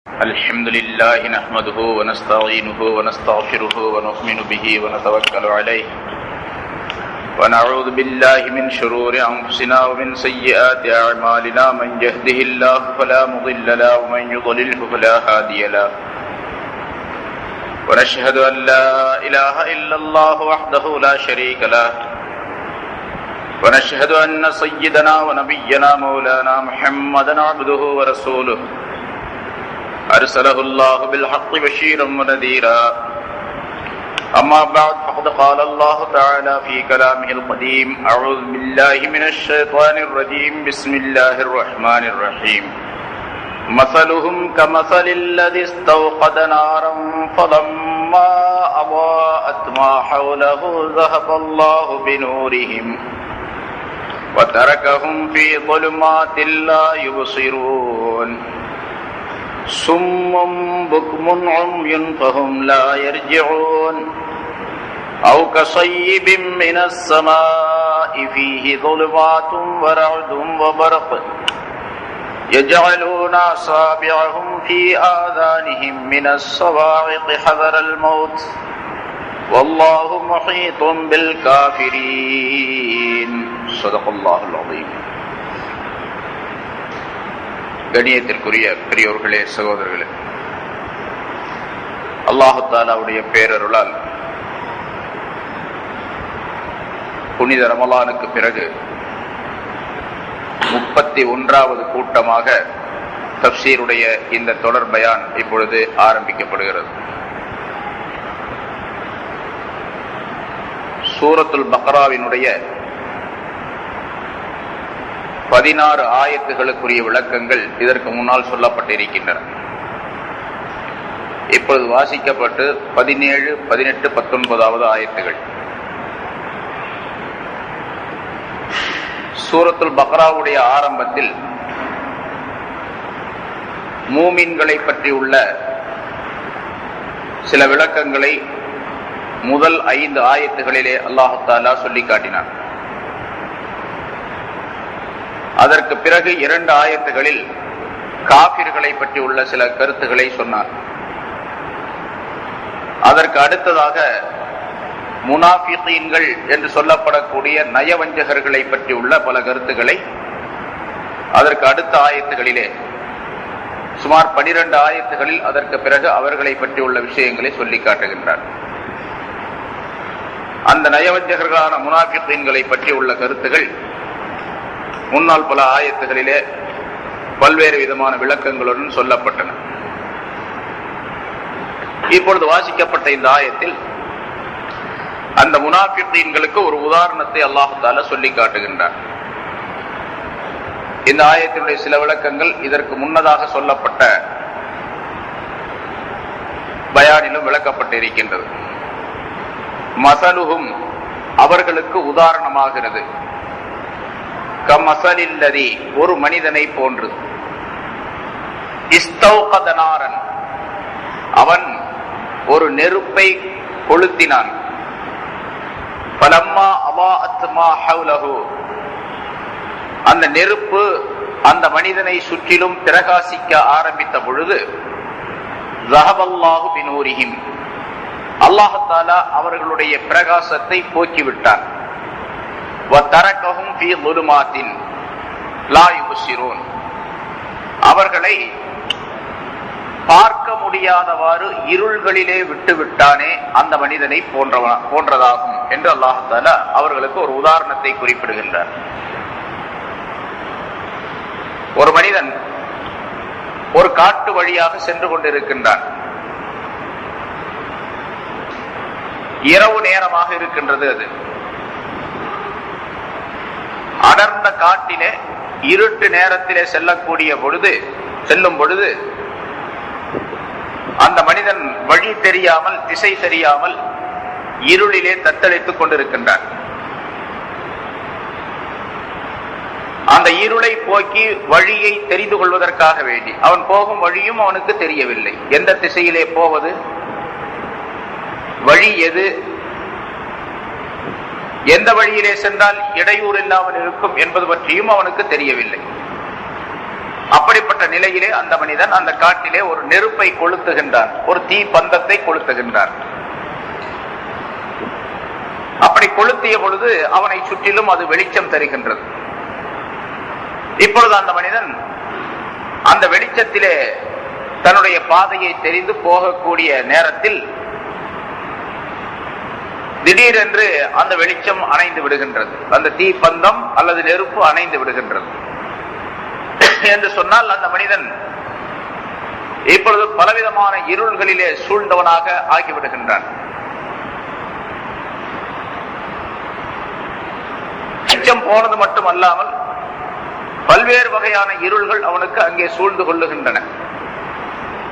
الحمد لله نحمده ونستعينه ونستغفره ونؤمن به ونتوكل عليه ونعوذ بالله من شرور أنفسنا ومن سيئات أعمالنا من يهده الله فلا مضل له ومن يضلله فلا هادي له ونشهد أن لا إله إلا الله وحده لا شريك له ونشهد أن سيدنا ونبينا مولانا محمدا عبده ورسوله أرسله الله بالحق بشيرا ونذيرا أما بعد فقد قال الله تعالى في كلامه القديم أعوذ بالله من الشيطان الرجيم بسم الله الرحمن الرحيم مثلهم كمثل الذي استوقد نارا فلما أضاءت ما حوله ذهب الله بنورهم وتركهم في ظلمات لا يبصرون صم بكم عمي فهم لا يرجعون أو كصيب من السماء فيه ظلمات ورعد وبرق يجعلون أصابعهم في آذانهم من الصواعق حذر الموت والله محيط بالكافرين صدق الله العظيم. கண்ணியத்திற்குரிய பெரியோர்களே, சகோதரர்களே, அல்லாஹு தஆலாவுடைய பேரருளால் புனித ரமலானுக்கு பிறகு 31வது கூட்டமாக தஃப்சீருடைய இந்த தொடர் பயான் இப்பொழுது ஆரம்பிக்கப்படுகிறது. சூரத்துல் பக்ராவினுடைய 16 ஆயத்துகளுக்குரிய விளக்கங்கள் இதற்கு முன்னால் சொல்லப்பட்டிருக்கின்றன. இப்பொழுது வாசிக்கப்பட்டு 17, 18, 19வது ஆயத்துகள். சூரத்துல் பக்ராவுடைய ஆரம்பத்தில் மூமின்களை பற்றி உள்ள சில விளக்கங்களை முதல் 5 ஆயத்துகளிலே அல்லாஹ் தஆலா சொல்லி காட்டினார். அதற்கு பிறகு 2 ஆயத்துகளில் காபிர்களை பற்றி உள்ள சில கருத்துக்களை சொன்னார். அதற்கு அடுத்ததாக முனாஃபிகீன்கள் என்று சொல்லப்படக்கூடிய நயவஞ்சகர்களை பற்றி உள்ள பல கருத்துக்களை அதற்கு அடுத்த ஆயத்துகளிலே சுமார் 12 ஆயத்துகளில் அதற்கு பிறகு அவர்களை பற்றி உள்ள விஷயங்களை சொல்லி காட்டுகின்றார். அந்த நயவஞ்சகர்களான முனாஃபிகீன்களை பற்றி உள்ள கருத்துகள் முன்னால் பல ஆயத்துகளிலே பல்வேறு விதமான விளக்கங்களுடன் சொல்லப்பட்டன. இப்பொழுது வாசிக்கப்பட்ட இந்த ஆயத்தில் அந்த முனாஃபிகீன்களுக்கு ஒரு உதாரணத்தை அல்லாஹ் தஆலா சொல்லி காட்டுகின்றார். இந்த ஆயத்தினுடைய சில விளக்கங்கள் இதற்கு முன்னதாக சொல்லப்பட்ட பயானிலும் விளக்கப்பட்டிருக்கின்றது. மஸலுஹும் அவர்களுக்கு உதாரணமாகிறது. கமஸலில்லதி ஒரு மனிதனை போன்று, இஸ்தௌகத நாரன் அவன் ஒரு நெருப்பை கொளுத்தினான், ஃபலம்மா அவாஅத் மா ஹவ்லஹு அந்த நெருப்பு அந்த மனிதனை சுற்றிலும் பிரகாசிக்க ஆரம்பித்த பொழுது ஸஹபல்லாஹு பினூரிஹிம் அல்லாஹ் தஆலா அவர்களுடைய பிரகாசத்தை போக்கிவிட்டான். வதரகஹும் ஃபீ ظுலுமாத்தின் லா யுப்சிரூன் அவர்களை பார்க்க முடியாதவாறு இருள்களிலே விட்டுவிட்டானே அந்த மனிதனை போன்றதாகும் என்று அல்லாஹ் தஆலா அவர்களுக்கு ஒரு உதாரணத்தை குறிப்பிடுகின்றார். ஒரு மனிதன் ஒரு காட்டு வழியாக சென்று கொண்டிருக்கின்றான். இரவு நேரமாக இருக்கின்றது. அது அடர்ந்த காட்டிலே இருட்டு நேரத்திலே செல்லும் பொழுது அந்த மனிதன் வழி தெரியாமல், திசை தெரியாமல் இருளிலே தத்தளித்துக் கொண்டிருக்கின்றான். அந்த இருளை போக்கி வழியை தெரிந்து கொள்வதற்காக வேண்டி அவன் போகும் வழியும் அவனுக்கு தெரியவில்லை. எந்த திசையிலே போவது, வழி எது, எந்த வழியிலே சென்றால் இடையூறு இல்லாமல் இருக்கும் என்பது பற்றியும் அவனுக்கு தெரியவில்லை. அப்படி அப்படிப்பட்ட நிலையிலே அந்த மனிதன் அந்த காட்டிலே ஒரு நெருப்பை கொளுத்துகின்றான், ஒரு தீ பந்தத்தை கொளுத்துகின்றான். அப்படி கொளுத்திய பொழுது அவனை சுற்றிலும் அது வெளிச்சம் தருகின்றது. இப்பொழுது அந்த மனிதன் அந்த வெளிச்சத்திலே தன்னுடைய பாதையை தெரிந்து போகக்கூடிய நேரத்தில் திடீரென்று அந்த வெளிச்சம் அணைந்து விடுகின்றது, அந்த தீ பந்தம் அல்லது நெருப்பு அணைந்து விடுகின்றது என்று சொன்னால் அந்த மனிதன் இப்பொழுது பலவிதமான இருள்களிலே சூழ்ந்தவனாக ஆகிவிடுகின்றான். வெளிச்சம் போனது மட்டுமல்லாமல் பல்வேறு வகையான இருள்கள் அவனுக்கு அங்கே சூழ்ந்து கொள்ளுகின்றன.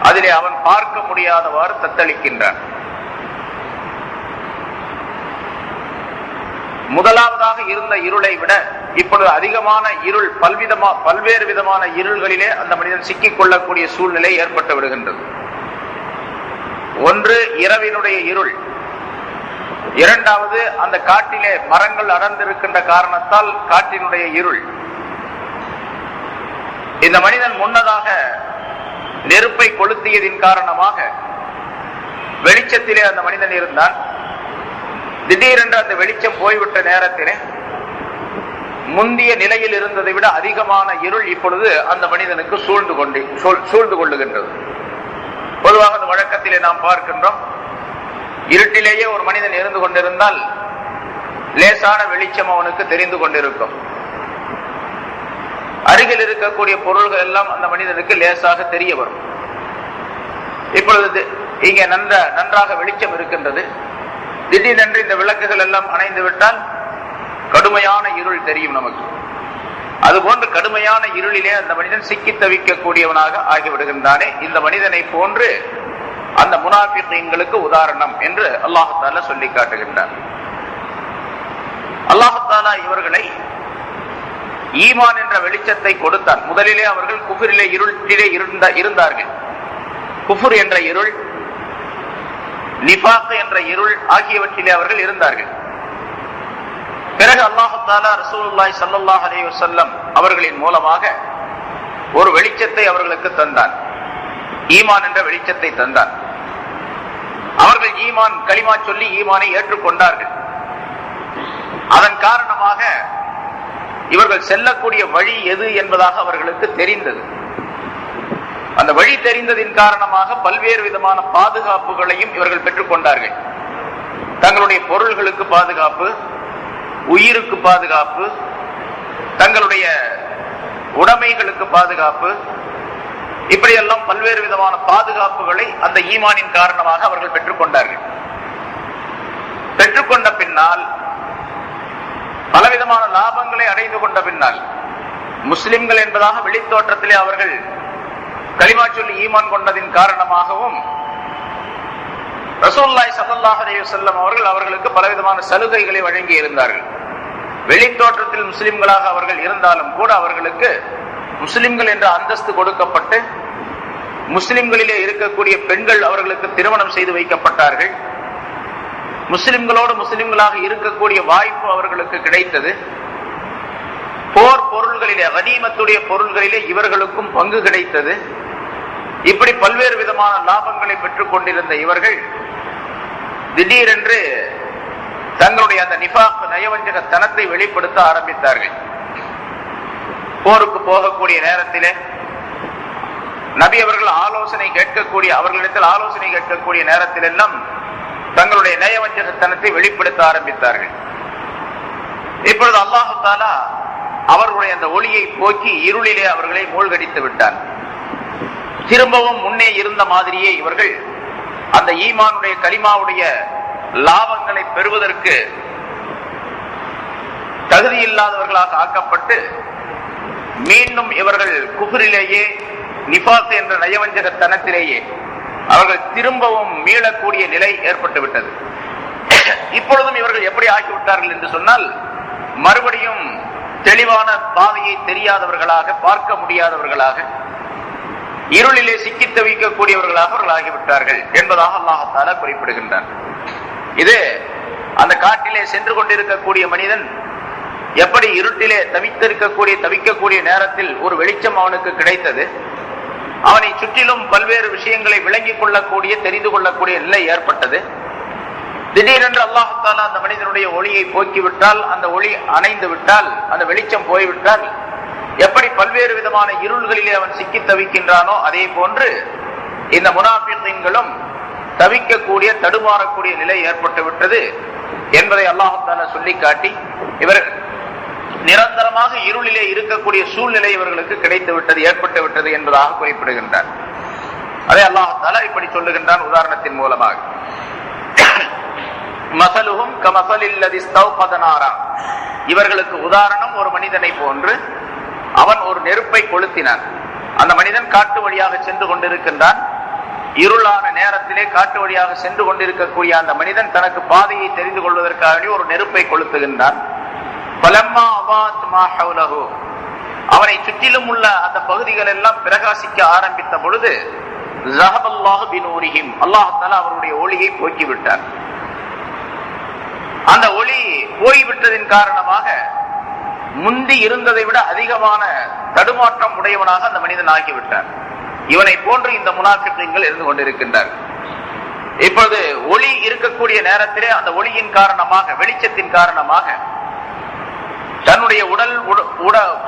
அதிலே அவன் பார்க்க முடியாதவாறு தத்தளிக்கின்றான். முதலாவதாக இருந்த இருளை விட இப்பொழுது அதிகமான இருள், பல்வேறு விதமான இருள்களிலே அந்த மனிதன் சிக்கிக் கொள்ளக்கூடிய சூழ்நிலை ஏற்பட்டு விடுகின்றது. ஒன்று இரவினுடைய இருள், இரண்டாவது அந்த காட்டிலே மரங்கள் அடர்ந்திருக்கின்ற காரணத்தால் காட்டினுடைய இருள். இந்த மனிதன் முன்னதாக நெருப்பை கொளுத்தியதின் காரணமாக வெளிச்சத்திலே அந்த மனிதன் இருந்தான். திடீரென்று அந்த வெளிச்சம் போய்விட்ட நேரத்திலே முந்திய நிலையில் இருந்ததை விட அதிகமான இருள் இப்பொழுது அந்த மனிதனுக்கு சூழ்ந்து கொள்ளுகின்றது. பொதுவாக அந்த வழக்கத்திலே நாம் பார்க்கின்றோம், இருட்டிலேயே ஒரு மனிதன் இருந்து கொண்டிருந்தால் லேசான வெளிச்சம் அவனுக்கு தெரிந்து கொண்டிருக்கும். அருகில் இருக்கக்கூடிய பொருள்கள் எல்லாம் அந்த மனிதனுக்கு லேசாக தெரிய வரும். இப்பொழுது இங்கே நன்றாக வெளிச்சம் இருக்கின்றது. திடீரென்று இந்த விளக்குகள் எல்லாம் அணைந்து விட்டால் கடுமையான இருள் தெரியும் நமக்கு. அதுபோன்று கடுமையான இருளிலே அந்த மனிதன் சிக்கி தவிக்கக்கூடியவனாக ஆகிவிடுகின்றானே, இந்த மனிதனை போன்று அந்த முனாஃபிகீன்களுக்கு உதாரணம் என்று அல்லாஹ் தஆலா சொல்லி காட்டுகின்றார். அல்லாஹ் தஆலா இவர்களை ஈமான் என்ற வெளிச்சத்தை கொடுத்தான். முதலிலே அவர்கள் குஃப்ரிலே இருட்டிலே இருந்தார்கள். குஃப்ர் என்ற இருள், நிஃபாக் என்ற இருள் ஆகியவற்றிலே அவர்கள் இருந்தார்கள். பிறகு அல்லாஹ் தஆலா ரசூலுல்லாஹி ஸல்லல்லாஹு அலைஹி வஸல்லம் அவர்களின் மூலமாக ஒரு வெளிச்சத்தை அவர்களுக்கு தந்தான், ஈமான் என்ற வெளிச்சத்தை தந்தான். அவர்கள் ஈமான் கலிமா சொல்லி ஈமானை ஏற்றுக்கொண்டார்கள். அதன் காரணமாக இவர்கள் செல்லக்கூடிய வழி எது என்பதாக அவர்களுக்கு தெரிந்தது. அந்த வழி தெரிந்ததின் காரணமாக பல்வேறு விதமான பாதுகாப்புகளையும் இவர்கள் பெற்றுக் கொண்டார்கள். தங்களுடைய பொருள்களுக்கு பாதுகாப்பு, உயிருக்கு பாதுகாப்பு, தங்களுடைய உடைமைகளுக்கு பாதுகாப்பு, இப்படியெல்லாம் பல்வேறு விதமான பாதுகாப்புகளை அந்த ஈமானின் காரணமாக அவர்கள் பெற்றுக்கொண்டார்கள். பெற்றுக்கொண்ட பின்னால் பலவிதமான லாபங்களை அடைந்து கொண்ட பின்னால் முஸ்லிம்கள் என்பதாக வெளித்தோற்றத்திலே அவர்கள் கலிமா சொல்லி ஈமான் கொண்டதின் காரணமாகவும் ரசூலுல்லாஹி ஸல்லல்லாஹு அலைஹி வஸல்லம் அவர்களுக்கு பலவிதமான சலுகைகளை வழங்கி இருந்தார்கள். வெளித்தோற்றத்தில் முஸ்லிம்களாக அவர்கள் இருந்தாலும் கூட அவர்களுக்கு முஸ்லிம்கள் என்ற அந்தஸ்து கொடுக்கப்பட்டு முஸ்லிம்களிலே இருக்கக்கூடிய பெண்கள் அவர்களுக்கு திருமணம் செய்து வைக்கப்பட்டார்கள். முஸ்லிம்களோடு முஸ்லிம்களாக இருக்கக்கூடிய வாய்ப்பு அவர்களுக்கு கிடைத்தது. போர் பொருள்களிலே, கனீமத்துடைய பொருள்களிலே இவர்களுக்கும் பங்கு கிடைத்தது. இப்படி பல்வேறு விதமான லாபங்களை பெற்றுக் கொண்டிருந்த இவர்கள் திடீரென்று தங்களுடைய அந்த நிஃபாக் நயவஞ்சகத்தனத்தை வெளிப்படுத்த ஆரம்பித்தார்கள். போருக்கு போகக்கூடிய நேரத்திலே நபி அவர்கள் அவர்களிடத்தில் ஆலோசனை கேட்கக்கூடிய நேரத்தில் எல்லாம் தங்களுடைய நயவஞ்சகத்தனத்தை வெளிப்படுத்த ஆரம்பித்தார்கள். இப்பொழுது அல்லாஹ் தஆலா அவர்களுடைய அந்த ஒளியை போக்கி இருளிலே அவர்களை மூழ்கடித்து விட்டார். திரும்பவும் முன்னே இருந்த மாதிரியே இவர்கள் அந்த ஈமானுடைய கலிமாவுடைய லாபங்களை பெறுவதற்கு தகுதி இல்லாதவர்களாக ஆக்கப்பட்டு மீண்டும் இவர்கள் குஃப்ரிலேயே, நிஃபாக் என்ற நயவஞ்சகத்தனத்திலேயே அவர்கள் திரும்பவும் மீளக்கூடிய நிலை ஏற்பட்டுவிட்டது. இப்பொழுதும் இவர்கள் எப்படி ஆகிவிட்டார்கள் என்று சொன்னால், மறுபடியும் தெளிவான பாதையை தெரியாதவர்களாக, பார்க்க முடியாதவர்களாக, இருளிலே சிக்கி தவிக்கக்கூடியவர்களாக அவர்கள் ஆகிவிட்டார்கள் என்பதாக அல்லாஹ் தஆலா குறிப்பிடுகின்றார். இது அந்த காட்டிலே சென்று கொண்டிருக்கக்கூடிய மனிதன் எப்படி இருட்டிலே தவிக்கக்கூடிய நேரத்தில் ஒரு வெளிச்சம் அவனுக்கு கிடைத்தது, அவனை சுற்றிலும் பல்வேறு விஷயங்களை விளங்கிக் கொள்ளக்கூடிய தெரிந்து கொள்ளக்கூடிய நிலை ஏற்பட்டது. திடீரென்று அல்லாஹ் தஆலா அந்த மனிதனுடைய ஒளியை போக்கிவிட்டால், அந்த ஒளி அணைந்து விட்டால், அந்த வெளிச்சம் போய்விட்டால் எப்படி பல்வேறு விதமான இருள்களிலே அவன் சிக்கி தவிக்கின்றானோ அதே போன்று இந்த முனாஃபிகீன்களும் தவிக்கக்கூடிய தடுமாறக்கூடிய நிலை ஏற்பட்டு விட்டது என்பதை அல்லாஹ் தஆலா சொல்லி காட்டி, இவர்கள் நிரந்தரமாக இருளிலே இருக்கக்கூடிய சூழ்நிலை இவர்களுக்கு கிடைத்து விட்டது, ஏற்பட்டு விட்டது என்பதாக குறிப்பிடுகின்றார். அதை அல்லாஹ் தஆலா இப்படி சொல்லுகின்றான் உதாரணத்தின் மூலமாக. மஸலுஹும் கமஸலில் லதி இஸ்தௌகத நாரா, இவர்களுக்கு உதாரணம் ஒரு மனிதனை போன்று, அவன் ஒரு நெருப்பை கொளுத்தினான். அந்த மனிதன் காட்டு வழியாக சென்று கொண்டிருக்கின்றான். இருளான நேரத்திலே காட்டு வழியாக சென்று கொண்டிருக்கக்கூடிய அந்த மனிதன் தனக்கு பாதையை தெரிந்து கொள்வதற்காக ஒரு நெருப்பை கொளுத்துகின்றான். பலம்மா அபாத் மா ஹவ்லஹு, அவனை சுற்றிலும் உள்ள அந்த பகுதிகள் எல்லாம் பிரகாசிக்க ஆரம்பித்த பொழுது ஸஹபல்லாஹு பினூரிஹிம், அல்லாஹ் தஆலா அவருடைய ஒளியை போக்கிவிட்டார். அந்த ஒளி போய்விட்டதின் காரணமாக முந்தி இருந்ததை விட அதிகமான தடுமாற்றம் உடையவனாக அந்த மனிதன் ஆகிவிட்டார். இவனை போன்று இந்த முனாஃபிகீன்கள் இருந்து கொண்டிருக்கின்றார். இப்பொழுது ஒளி இருக்கக்கூடிய நேரத்திலே அந்த ஒளியின் காரணமாக, வெளிச்சத்தின் காரணமாக தன்னுடைய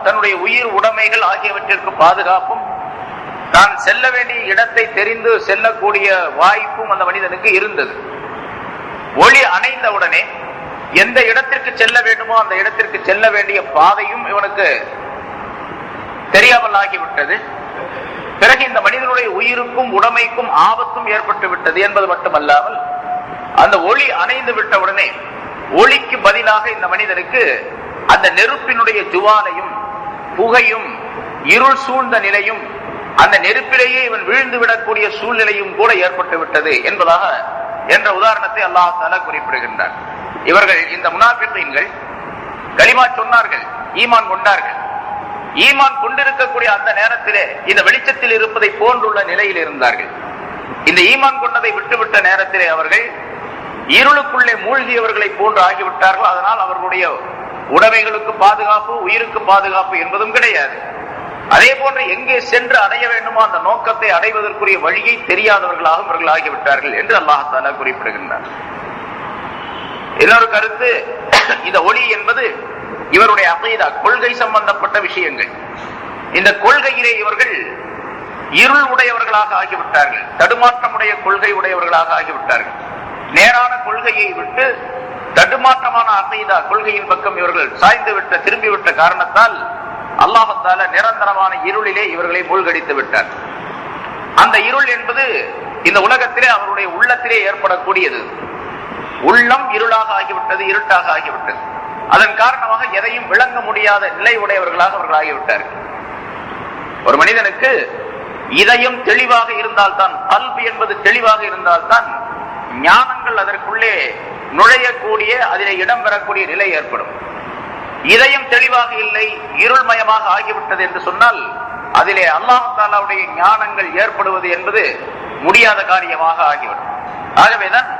தன்னுடைய உயிர் உடைமைகள் ஆகியவற்றிற்கு பாதுகாப்பும், தான் செல்ல வேண்டிய இடத்தை தெரிந்து செல்லக்கூடிய வாய்ப்பும் அந்த மனிதனுக்கு இருந்தது. ஒளி அணைந்தவுடனே எந்த இடத்திற்கு செல்ல வேண்டுமோ அந்த இடத்திற்கு செல்ல வேண்டிய பாதையும் இவனுக்கு தெரியாமல் ஆகிவிட்டது. பிறகு இந்த மனிதனுடைய உயிருக்கும் உடைமைக்கும் ஆபத்தும் ஏற்பட்டு விட்டது என்பது மட்டுமல்லாமல், அந்த ஒளி அணைந்து விட்டவுடனே ஒளிக்கு பதிலாக இந்த மனிதனுக்கு அந்த நெருப்பினுடைய ஜுவாலையும் புகையும் இருள் சூழ்ந்த நிலையும், அந்த நெருப்பிலேயே இவன் விழுந்து விடக்கூடிய சூழ்நிலையும் கூட ஏற்பட்டு விட்டது என்பதாக என்ற உதாரணத்தை அல்லாஹ் தஆலா குறிப்பிடுகின்றார். இவர்கள் இந்த முனாஃபிகீன்கள் கலிமா சொன்னார்கள், ஈமான் கொண்டார்கள். ஈமான் கொண்டிருக்கக்கூடிய அந்த நேரத்திலே இந்த வெளிச்சத்தில் இருப்பதை போன்றுள்ள நிலையில் இருந்தார்கள். இந்த ஈமான் கொண்டதை விட்டுவிட்ட நேரத்திலே அவர்கள் இருளுக்குள்ளே மூழ்கியவர்களை போன்று ஆகிவிட்டார்கள். அதனால் அவர்களுடைய உடைமைகளுக்கு பாதுகாப்பு, உயிருக்கு பாதுகாப்பு என்பதும் கிடையாது. அதே போன்று எங்கே சென்று அடைய வேண்டுமோ அந்த நோக்கத்தை அடைவதற்குரிய வழியை தெரியாதவர்களாக இவர்கள் ஆகிவிட்டார்கள் என்று அல்லாஹ் தஆலா குறிப்பிடுகின்றார். இன்னொரு கருத்து, இந்த ஒளி என்பது இவருடைய அகீதா, கொள்கை சம்பந்தப்பட்ட விஷயங்கள். இந்த கொள்கையிலே இவர்கள் இருள் உடையவர்களாக ஆகிவிட்டார்கள், தடுமாற்றமுடைய கொள்கை உடையவர்களாக ஆகிவிட்டார்கள். நேரான கொள்கையை விட்டு தடுமாற்றமான அகீதா கொள்கையின் பக்கம் இவர்கள் சாய்ந்துவிட்ட திரும்பிவிட்ட காரணத்தால் அல்லாஹ் தஆலா நிரந்தரமான இருளிலே இவர்களை மூழ்கடித்து விட்டார். அந்த இருள் என்பது இந்த உலகத்திலே அவருடைய உள்ளத்திலே ஏற்படக்கூடியது. உள்ளம் இருளாக ஆகிவிட்டது, இருட்டாக ஆகிவிட்டது. அதன் காரணமாக எதையும் விளங்க முடியாத நிலை உடையவர்களாக அவர்கள் ஆகிவிட்டார்கள். ஒரு மனிதனுக்கு இதயம் தெளிவாக இருந்தால்தான், கல்வி என்பது தெளிவாக இருந்தால்தான் ஞானங்கள் அதற்குள்ளே நுழையக்கூடிய, அதிலே இடம்பெறக்கூடிய நிலை ஏற்படும். இதயம் தெளிவாக இல்லை, இருள்மயமாக ஆகிவிட்டது என்று சொன்னால் அதிலே அல்லாஹ் தஆலாவுடைய ஞானங்கள் ஏற்படுவது என்பது முடியாத காரியமாக ஆகிவிடும். ஆகவேதான்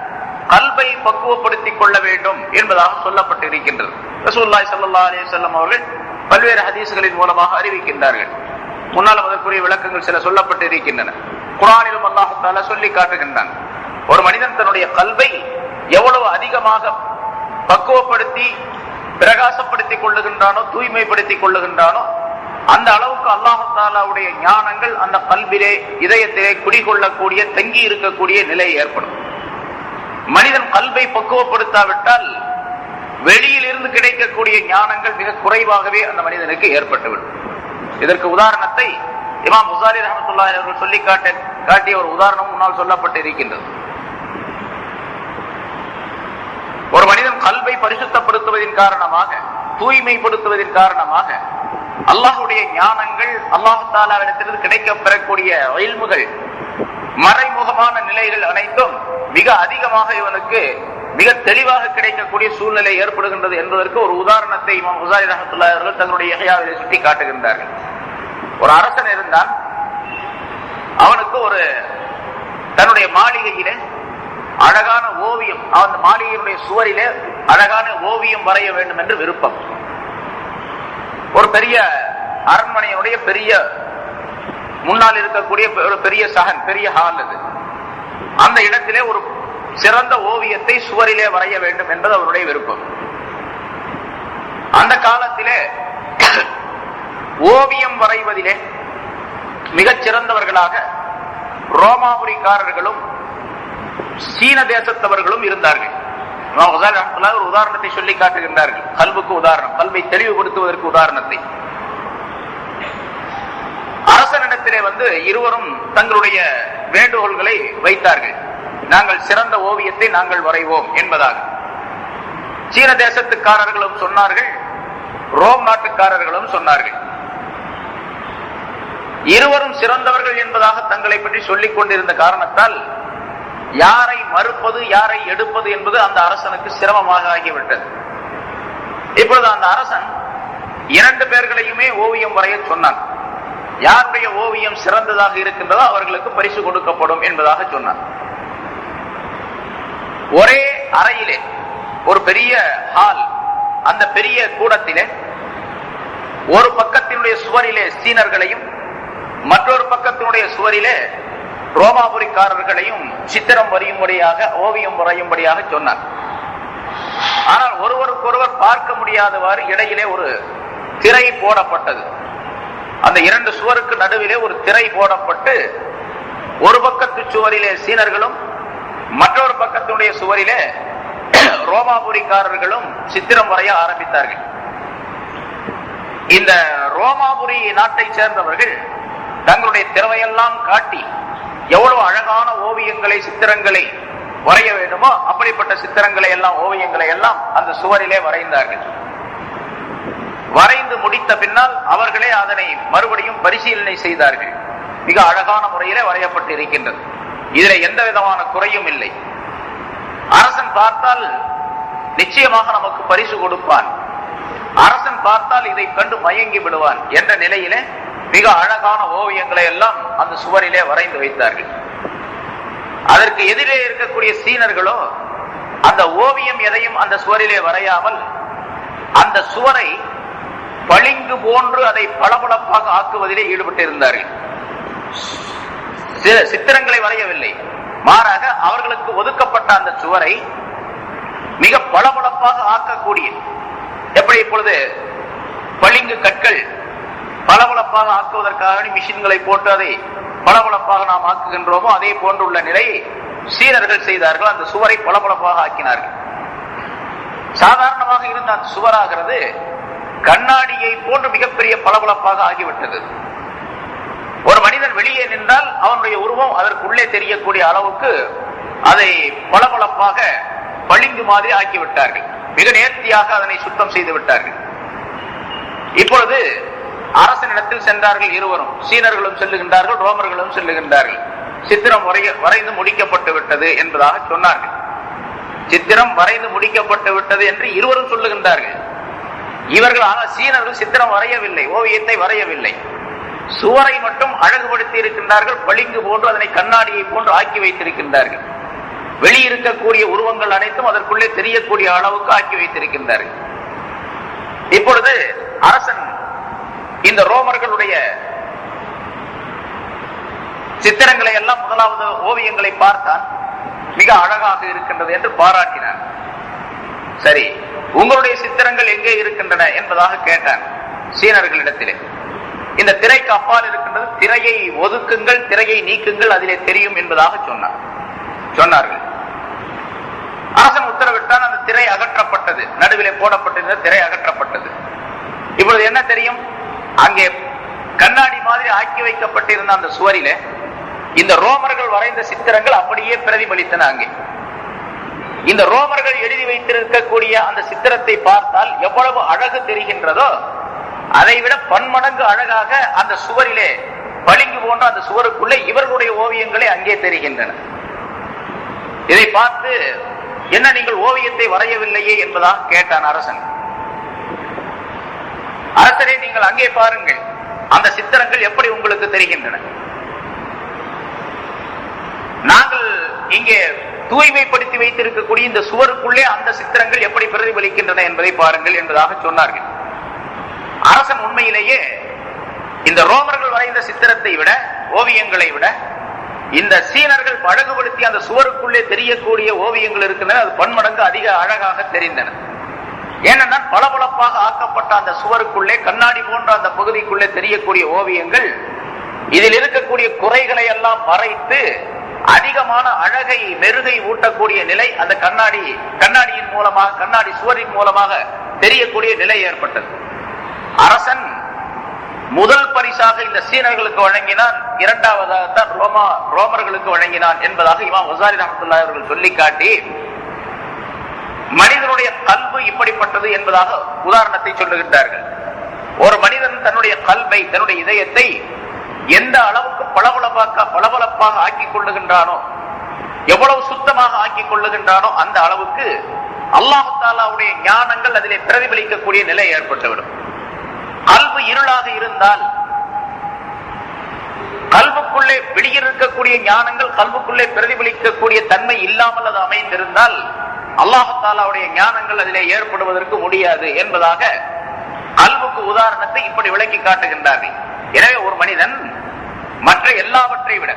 கல்பை பக்குவப்படுத்திக் கொள்ள வேண்டும் என்பதாக சொல்லப்பட்டிருக்கின்றது. ரசூலுல்லாஹி ஸல்லல்லாஹு அலைஹி வஸல்லம் அவர்கள் பல்வேறு ஹதீஸ்களின் மூலமாக அறிவிக்கின்றார்கள். முன்னால் அதற்குரிய விளக்கங்கள் சில சொல்லப்பட்டிருக்கின்றன. குர்ஆனிலும் அல்லாஹ் தஆலா சொல்லி காட்டுகின்றான், ஒரு மனிதன் தன்னுடைய கல்பை எவ்வளவு அதிகமாக பக்குவப்படுத்தி பிரகாசப்படுத்திக் கொள்ளுகின்றானோ, தூய்மைப்படுத்திக் கொள்ளுகின்றானோ, அந்த அளவுக்கு அல்லாஹ் தஆலாவுடைய ஞானங்கள் அந்த கல்விலே, இதயத்திலே குடிகொள்ளக்கூடிய, தங்கி இருக்கக்கூடிய நிலை ஏற்படும். மனிதன் கல்வை பக்குவப்படுத்தாவிட்டால் வெளியில் இருந்து கிடைக்கக்கூடிய ஞானங்கள் மிக குறைவாகவே அந்த மனிதனுக்கு ஏற்பட்டுவிடும். இதற்கு உதாரணத்தை இமாம் புசாரி ரஹ்மத்துல்லாஹி அவர்கள் சொல்லி காட்டிய ஒரு உதாரணம் முன்னால் சொல்லப்பட்டு இருக்கின்றது. ஒரு மனிதன் கல்வை பரிசுத்தப்படுத்துவதன் காரணமாக, தூய்மைப்படுத்துவதன் காரணமாக அல்லாஹ்வுடைய ஞானங்கள், அல்லாஹ் தஆலாவிடத்திலிருந்து கிடைக்கப் பெறக்கூடிய இல்முகள், மறைமுகமான நிலைகள் அனைத்தும் மிக அதிகமாக இவனுக்கு மிக தெளிவாக கிடைக்கக்கூடிய சூழ்நிலை ஏற்படுகின்றது என்பதற்கு ஒரு உதாரணத்தை இமாம் புசாரி ரஹ்மத்துல்லாஹி அவர்கள் தன்னுடைய இஹ்யாவிலே சுட்டி காட்டுகின்றார்கள். ஒரு அரசன் இருந்தான். அவனுக்கு ஒரு தன்னுடைய மாளிகையிலே அழகான ஓவியம், அந்த மாளிகையினுடைய சுவரிலே அழகான ஓவியம் வரைய வேண்டும் என்று விருப்பம். ஒரு பெரிய அரண்மனையுடைய பெரிய முன்னால் இருக்கக்கூடிய ஒரு பெரிய சகன், பெரிய ஹால் அது. அந்த இடத்திலே ஒரு சிறந்த ஓவியத்தை சுவரிலே வரைய வேண்டும் என்பது அவருடைய விருப்பம். அந்த காலத்திலே ஓவியம் வரைவதிலே மிகச் சிறந்தவர்களாக ரோமாபுரிக்காரர்களும் சீன தேசத்தவர்களும் இருந்தார்கள். ஒரு உதாரணத்தை சொல்லி காட்டுகின்றார்கள். கல்வுக்கு உதாரணம், கல்வை தெளிவுபடுத்துவதற்கு உதாரணத்தை. அரசனிடத்திலே இருவரும் தங்களுடைய வேண்டுகோள்களை வைத்தார்கள். நாங்கள் சிறந்த ஓவியத்தை நாங்கள் வரைவோம் என்பதாக. சீன தேசத்துக்காரர்களும் சொன்னார்கள், ரோம் நாட்டுக்காரர்களும் சொன்னார்கள். இருவரும் சிறந்தவர்கள் என்பதாக தங்களை பற்றி சொல்லிக் கொண்டிருந்த காரணத்தால் யாரை மறுப்பது யாரை எடுப்பது என்பது அந்த அரசனுக்கு சிரமமாக ஆகிவிட்டது. இப்பொழுது அந்த அரசன் 2 பேர்களையுமே ஓவியம் வரைய சொன்னான். யாருடைய ஓவியம் சிறந்ததாக இருக்கின்றதோ அவர்களுக்கு பரிசு கொடுக்கப்படும் என்பதாக சொன்னான். ஒரே அறையிலே ஒரு பெரிய ஹால், அந்த பெரிய கூடத்திலே ஒரு பக்கத்தினுடைய சுவரிலே சீனர்களையும் மற்றொரு பக்கத்தினுடைய சுவரிலே ரோமாபுரிக்காரர்களையும் சித்திரம் வரையும்படியாக, ஓவியம் வரையும்படியாக சொன்னார். ஆனால் ஒருவருக்கொருவர் பார்க்க முடியாதவாறு இடையிலே ஒரு திரை போடப்பட்டது. அந்த 2 சுவருக்கு நடுவிலே ஒரு திரை போடப்பட்டு ஒரு பக்கத்து சுவரிலே சீனர்களும் மற்றொரு பக்கத்தினுடைய சுவரிலே ரோமாபுரிக்காரர்களும் சித்திரம் வரைய ஆரம்பித்தார்கள். இந்த ரோமாபுரி நாட்டை சேர்ந்தவர்கள் தங்களுடைய திறமையெல்லாம் காட்டி எவ்வளவு அழகான ஓவியங்களை, சித்திரங்களை வரைய வேண்டுமோ அப்படிப்பட்ட சித்திரங்களை எல்லாம், ஓவியங்களை எல்லாம் அந்த சுவரிலே வரைந்தார்கள். வரைந்து முடித்த பின்னால் அவர்களே அதனை மறுபடியும் பரிசீலனை செய்தார்கள். மிக அழகான முறையிலே வரையப்பட்டு இருக்கின்றது. இதில் எந்த விதமான குறையும் இல்லை. அரசன் பார்த்தால் நிச்சயமாக நமக்கு பரிசு கொடுப்பான், அரசன் பார்த்தால் இதை கண்டு மயங்கி விடுவான் என்ற நிலையிலே மிக அழகான ஓவியங்களை எல்லாம் அந்த சுவரிலே வரைந்து வைத்தார்கள். அதற்கு எதிரே இருக்கக்கூடிய சீனர்களோ அந்த ஓவியம் எதையும் அந்த சுவரிலே வரையாமல் அந்த சுவரை பளிங்கு போன்று அதை பளபளப்பாக ஆக்குவதிலே ஈடுபட்டு இருந்தார்கள். சித்திரங்களை வரையவில்லை, மாறாக அவர்களுக்கு ஒதுக்கப்பட்ட அந்த சுவரை மிக பளபளப்பாக ஆக்கக்கூடிய, எப்படி இப்பொழுது பளிங்கு கற்கள் பளபளப்பாக ஆக்குவதற்காக மிஷின்களை போட்டு அதை பளபளப்பாக நாம் ஆக்குகின்றோமோ அதே போன்றுள்ள நிலையை சீனர்கள் செய்தார்கள். அந்த சுவரை பளபளப்பாக ஆக்கினார்கள். சாதாரணமாக இருந்த அந்த சுவராகிறது கண்ணாடியை போன்று மிகப்பெரிய பளபளப்பாக ஆகிவிட்டது. ஒரு மனிதன் வெளியே நின்றால் அவனுடைய உருவம் அதற்குள்ளே தெரியக்கூடிய அளவுக்கு அதை பளபளப்பாக பளிங்கு மாதிரி ஆக்கிவிட்டார்கள். மிக நேர்த்தியாக அதனை சுத்தம் செய்து விட்டார்கள். இப்பொழுது அரசனிடத்தில் சென்றார்கள் இருவரும். சீனர்களும் செல்லுகின்றார்கள், ரோமர்களும் செல்லுகின்றார்கள். சித்திரம் வரைந்து முடிக்கப்பட்டு விட்டது என்பதாக சொன்னார்கள். சித்திரம் வரைந்து முடிக்கப்பட்டு விட்டது என்று இருவரும் சொல்லுகின்றார்கள். இவர்கள் ஆனால் சீனர்கள் சித்திரம் வரையவில்லை, ஓவியத்தை வரையவில்லை, சுவரை மட்டும் அழகுபடுத்தி இருக்கின்றார்கள். பளிங்கு போன்று அதனை கண்ணாடியை போன்று ஆக்கி வைத்திருக்கின்றார்கள். வெளியிருக்கக்கூடிய உருவங்கள் அனைத்தும் அதற்குள்ளே தெரியக்கூடிய அளவுக்கு ஆக்கி வைத்திருக்கின்றார்கள். இப்பொழுது அரசன் இந்த ரோமர்களுடைய சித்திரங்களை எல்லாம், முதலாவது ஓவியங்களை பார்த்தான். மிக அழகாக இருக்கின்றது என்று பாராட்டினான். சரி, உங்களுடைய சித்திரங்கள் எங்கே இருக்கின்றன என்பதாக கேட்டான் சீனர்களிடத்திலே. இந்த திரைக்கு அப்பால் இருக்கின்றது, திரையை ஒதுக்குங்கள், திரையை நீக்குங்கள், அதிலே தெரியும் என்பதாக சொன்னார்கள். அரசன் உத்தரவிட்டான். அந்த திரை அகற்றப்பட்டது. நடுவிலே போடப்பட்டிருந்த திரை அகற்றப்பட்டது. இப்பொழுது என்ன தெரியும்? அங்கே கண்ணாடி மாதிரி ஆக்கி வைக்கப்பட்டிருந்த அந்த சுவரிலே இந்த ரோமர்கள் வரைந்த சித்திரங்கள் அப்படியே பிரதிபலித்தன. அங்கே இந்த ரோமர்கள் எழுதி வைத்திருக்கக்கூடிய அந்த சித்திரத்தை பார்த்தால் எவ்வளவு அழகு தெரிகின்றதோ அதைவிட பன்மடங்கு அழகாக அந்த சுவரிலே பளிங்கு போன்ற அந்த சுவருக்குள்ளே இவர்களுடைய ஓவியங்களே அங்கே தெரிகின்றன. இதை பார்த்து, என்ன நீங்கள் ஓவியத்தை வரையவில்லையே என்பதாக கேட்டான் அரசன். அரசரே, நீங்கள் அங்கே பாருங்கள், அந்த சித்திரங்கள் எப்படி உங்களுக்கு தெரிகின்றன. நாங்கள் இங்கே தூய்மைப்படுத்தி வைத்திருக்கக்கூடிய இந்த சுவருக்குள்ளே அந்த சித்திரங்கள் எப்படி பிரதிபலிக்கின்றன என்பதை பாருங்கள் என்பதாக சொன்னார்கள். அரசன் அரசன் உண்மையிலேயே இந்த ரோமர்கள் வரைந்த சித்திரத்தை விட, ஓவியங்களை விட, இந்த சீனர்கள் அழகுபடுத்தி அந்த சுவருக்குள்ளே தெரியக்கூடிய ஓவியங்கள் இருக்கின்றன, அது பன்மடங்கு அதிக அழகாக தெரிந்தன. ஏனென்றால் பளபளப்பாக ஆக்கப்பட்ட அந்த சுவருக்குள்ளே, கண்ணாடி போன்ற அந்த பகுதிக்குள்ளே தெரியக்கூடிய ஓவியங்கள் இதில் இருக்கக்கூடிய குறைகளை எல்லாம் மறைத்து அதிகமான அழகை, மெருகை ஊட்டக்கூடிய நிலை அந்த கண்ணாடியின் மூலமாக, கண்ணாடி சுவரின் மூலமாக தெரியக்கூடிய நிலை ஏற்பட்டது. அரசன் முதல் பரிசாக இந்த சீனர்களுக்கு வழங்கினான், இரண்டாவதாகத்தான் ரோமர்களுக்கு வழங்கினான் என்பதாக இமாம் வசாரி ரஹ்மத்துல்லாஹி அவர்கள் சொல்லி காட்டி மனிதனுடைய கல்பு இப்படிப்பட்டது என்பதாக உதாரணத்தை சொல்லுகின்றார்கள். ஒரு மனிதன் தன்னுடைய கல்வை, தன்னுடைய இதயத்தை எந்த அளவுக்கு பளபளப்பாக ஆக்கிக் கொள்ளுகின்றானோ, எவ்வளவு சுத்தமாக ஆக்கிக் கொள்ளுகின்றானோ அந்த அளவுக்கு அல்லாஹ் தஆலாவுடைய ஞானங்கள் அதிலே பிரதிபலிக்கக்கூடிய நிலை ஏற்பட்டுவிடும். கல்பு இருளாக இருந்தால், கல்புக்குள்ளே வெளியிருக்கக்கூடிய ஞானங்கள் கல்புக்குள்ளே பிரதிபலிக்கக்கூடிய தன்மை இல்லாமல் அது அமைந்திருந்தால் அல்லாஹ் தஆலாவுடைய ஞானங்கள் அதிலே ஏற்படுவதற்கு முடியாது என்பதாக கல்புக்கு உதாரணத்தை இப்படி விளக்கி காட்டுகின்றார்கள். எனவே ஒரு மனிதன் மற்ற எல்லாவற்றை விட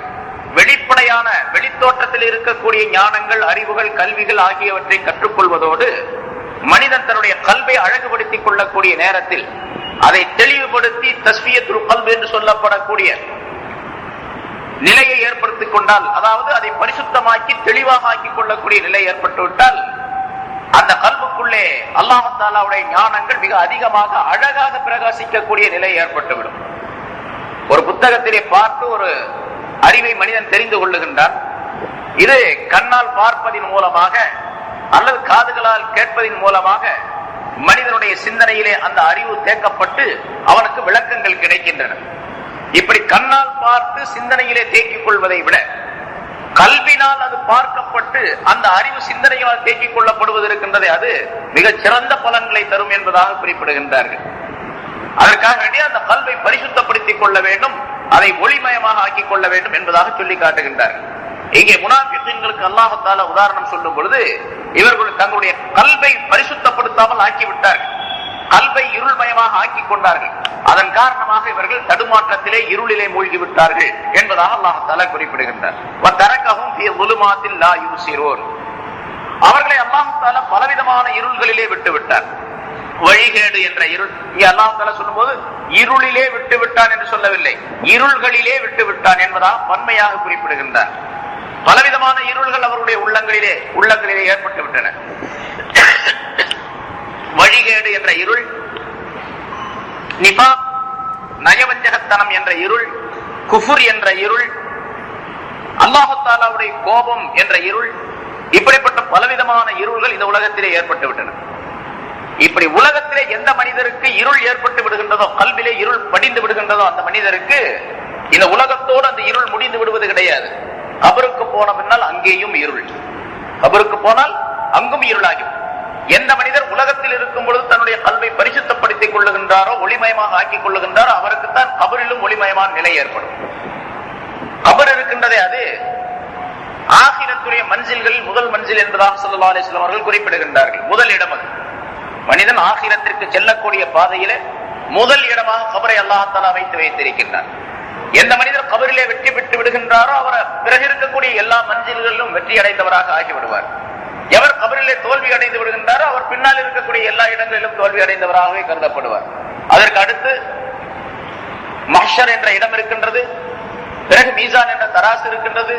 வெளிப்படையான, வெளித்தோற்றத்தில் இருக்கக்கூடிய ஞானங்கள், அறிவுகள், கல்விகள் ஆகியவற்றை கற்றுக்கொள்வதோடு மனிதன் தன்னுடைய கல்வை அழகுபடுத்திக் கொள்ளக்கூடிய நேரத்தில் அதை தெளிவுபடுத்தி தஸ்பியத்துல் கல்ப் என்று சொல்லப்படக்கூடிய நிலையை ஏற்படுத்திக் கொண்டால், அதாவது அதை பரிசுத்தமாக்கி தெளிவாக ஆக்கிக் கொள்ளக்கூடிய நிலை ஏற்பட்டுவிட்டால் அந்த கல்புக்குள்ளே அல்லாஹ் தஆலாவுடைய ஞானங்கள் மிக அதிகமாக அழகாக பிரகாசிக்கக்கூடிய நிலை ஏற்பட்டுவிடும். ஒரு புத்தகத்திலே பார்த்து ஒரு அறிவை மனிதன் தெரிந்து கொள்ளுகின்றான். இது கண்ணால் பார்ப்பதின் மூலமாக அல்லது காதுகளால் கேட்பதின் மூலமாக மனிதனுடைய சிந்தனையிலே அந்த அறிவு தேக்கப்பட்டு அவனுக்கு விளக்கங்கள் கிடைக்கின்றன. இப்படி கண்ணால் பார்த்து சிந்தனையிலே தேக்கிக் கொள்வதை விட கல்வினால் அது பார்க்கப்பட்டு அந்த அறிவு சிந்தனையால் தேக்கிக் கொள்ளப்படுவது இருக்கின்றதே, அது மிகச் சிறந்த பலன்களை தரும் என்பதாக குறிப்பிடுகின்றார்கள். அதற்காக வேண்டிய அந்த கல்வை பரிசுத்தப்படுத்திக் கொள்ள வேண்டும், அதை ஒளிமயமாக ஆக்கிக் கொள்ள வேண்டும் என்பதாக சொல்லி காட்டுகின்றார்கள். இங்கே முனாஃபிகீன்களுக்கு அல்லாஹ் தஆலா உதாரணம் சொல்லும் பொழுது, இவர்கள் தங்களுடைய கல்வை பரிசுத்தப்படுத்தாமல் ஆக்கிவிட்டார்கள், கல்வை இருள்மயமாக ஆக்கிக் கொண்டார்கள். அதன் காரணமாக இவர்கள் தடுமாற்றத்திலே, இருளிலே மூழ்கி விட்டார்கள் என்பதாக அல்லாஹ் தஆலா குறிப்பிடுகின்றார். வதரகஹும் ஃபீ ظுலுமாத்தில் லா யுப்சிரூன், அவர்களை அல்லாஹ் தஆலா பலவிதமான இருள்களிலே விட்டு விட்டார். வழிகேடு என்ற இருள், இங்கே அல்லாஹ் தஆலா சொல்லும்போது இருளிலே விட்டு விட்டான் என்று சொல்லவில்லை, இருள்களிலே விட்டு விட்டான் என்பதாக பன்மையாக குறிப்பிடுகின்றார். பலவிதமான இருள்கள் அவருடைய உள்ளங்களிலே ஏற்பட்டு விட்டன. வழிகேடு என்ற இருள், நிஃபாக் நயவஞ்சகத்தனம் என்ற இருள், குஃபுர் என்ற இருள், அல்லாஹ் தஆலாவுடைய கோபம் என்ற இருள், இப்படிப்பட்ட பலவிதமான இருள்கள் இந்த உலகத்திலே ஏற்பட்டு விட்டன. இப்படி உலகத்திலே எந்த மனிதருக்கு இருள் ஏற்பட்டு விடுகின்றதோ, கல்விலே இருள் படிந்து விடுகின்றதோ, அந்த மனிதருக்கு இந்த உலகத்தோடு அந்த இருள் முடிந்து விடுவது கிடையாது. கபருக்கு போன பின்னால் அங்கேயும் இருள், கபருக்கு போனால் அங்கும் இருளாகும். எந்த மனிதர் உலகத்தில் இருக்கும் பொழுது தன்னுடைய கல்வை பரிசுத்தப்படுத்திக் கொள்ளுகின்றாரோ, ஒளிமயமாக ஆக்கிக் கொள்ளுகின்றாரோ, அவருக்குத்தான் கபரிலும் ஒளிமயமான நிலை ஏற்படும். கபர் இருக்கின்றதே, அது ஆகிரத்துடைய மஞ்சில்களில் முதல் மஞ்சில் என்பதாக ஸல்லல்லாஹு அலைஹி வஸல்லம் அவர்கள் குறிப்பிடுகின்றார்கள். முதல் இடம் அது. மனிதன் ஆகிரத்திற்கு செல்லக்கூடிய பாதையில முதல் இடமாக கபரை அல்லாஹ் தஆலா வைத்திருக்கின்றார். எந்த மனிதர் கபரிலே வெற்றி பெற்று விடுகின்றாரோ அவர் பிறகு இருக்கக்கூடிய எல்லா மஞ்சில்களிலும் வெற்றி அடைந்தவராக ஆகிவிடுவார். எவர் கபரிலே தோல்வி அடைந்து விடுகின்றாரோ அவர் பின்னால் இருக்கக்கூடிய எல்லா இடங்களிலும் தோல்வி அடைந்தவராகவே கருதப்படுவார். அதற்கு அடுத்து மஹ்ஷர் என்ற இடம் இருக்கின்றது, பிறகு மீசான் என்ற தராசு இருக்கின்றது,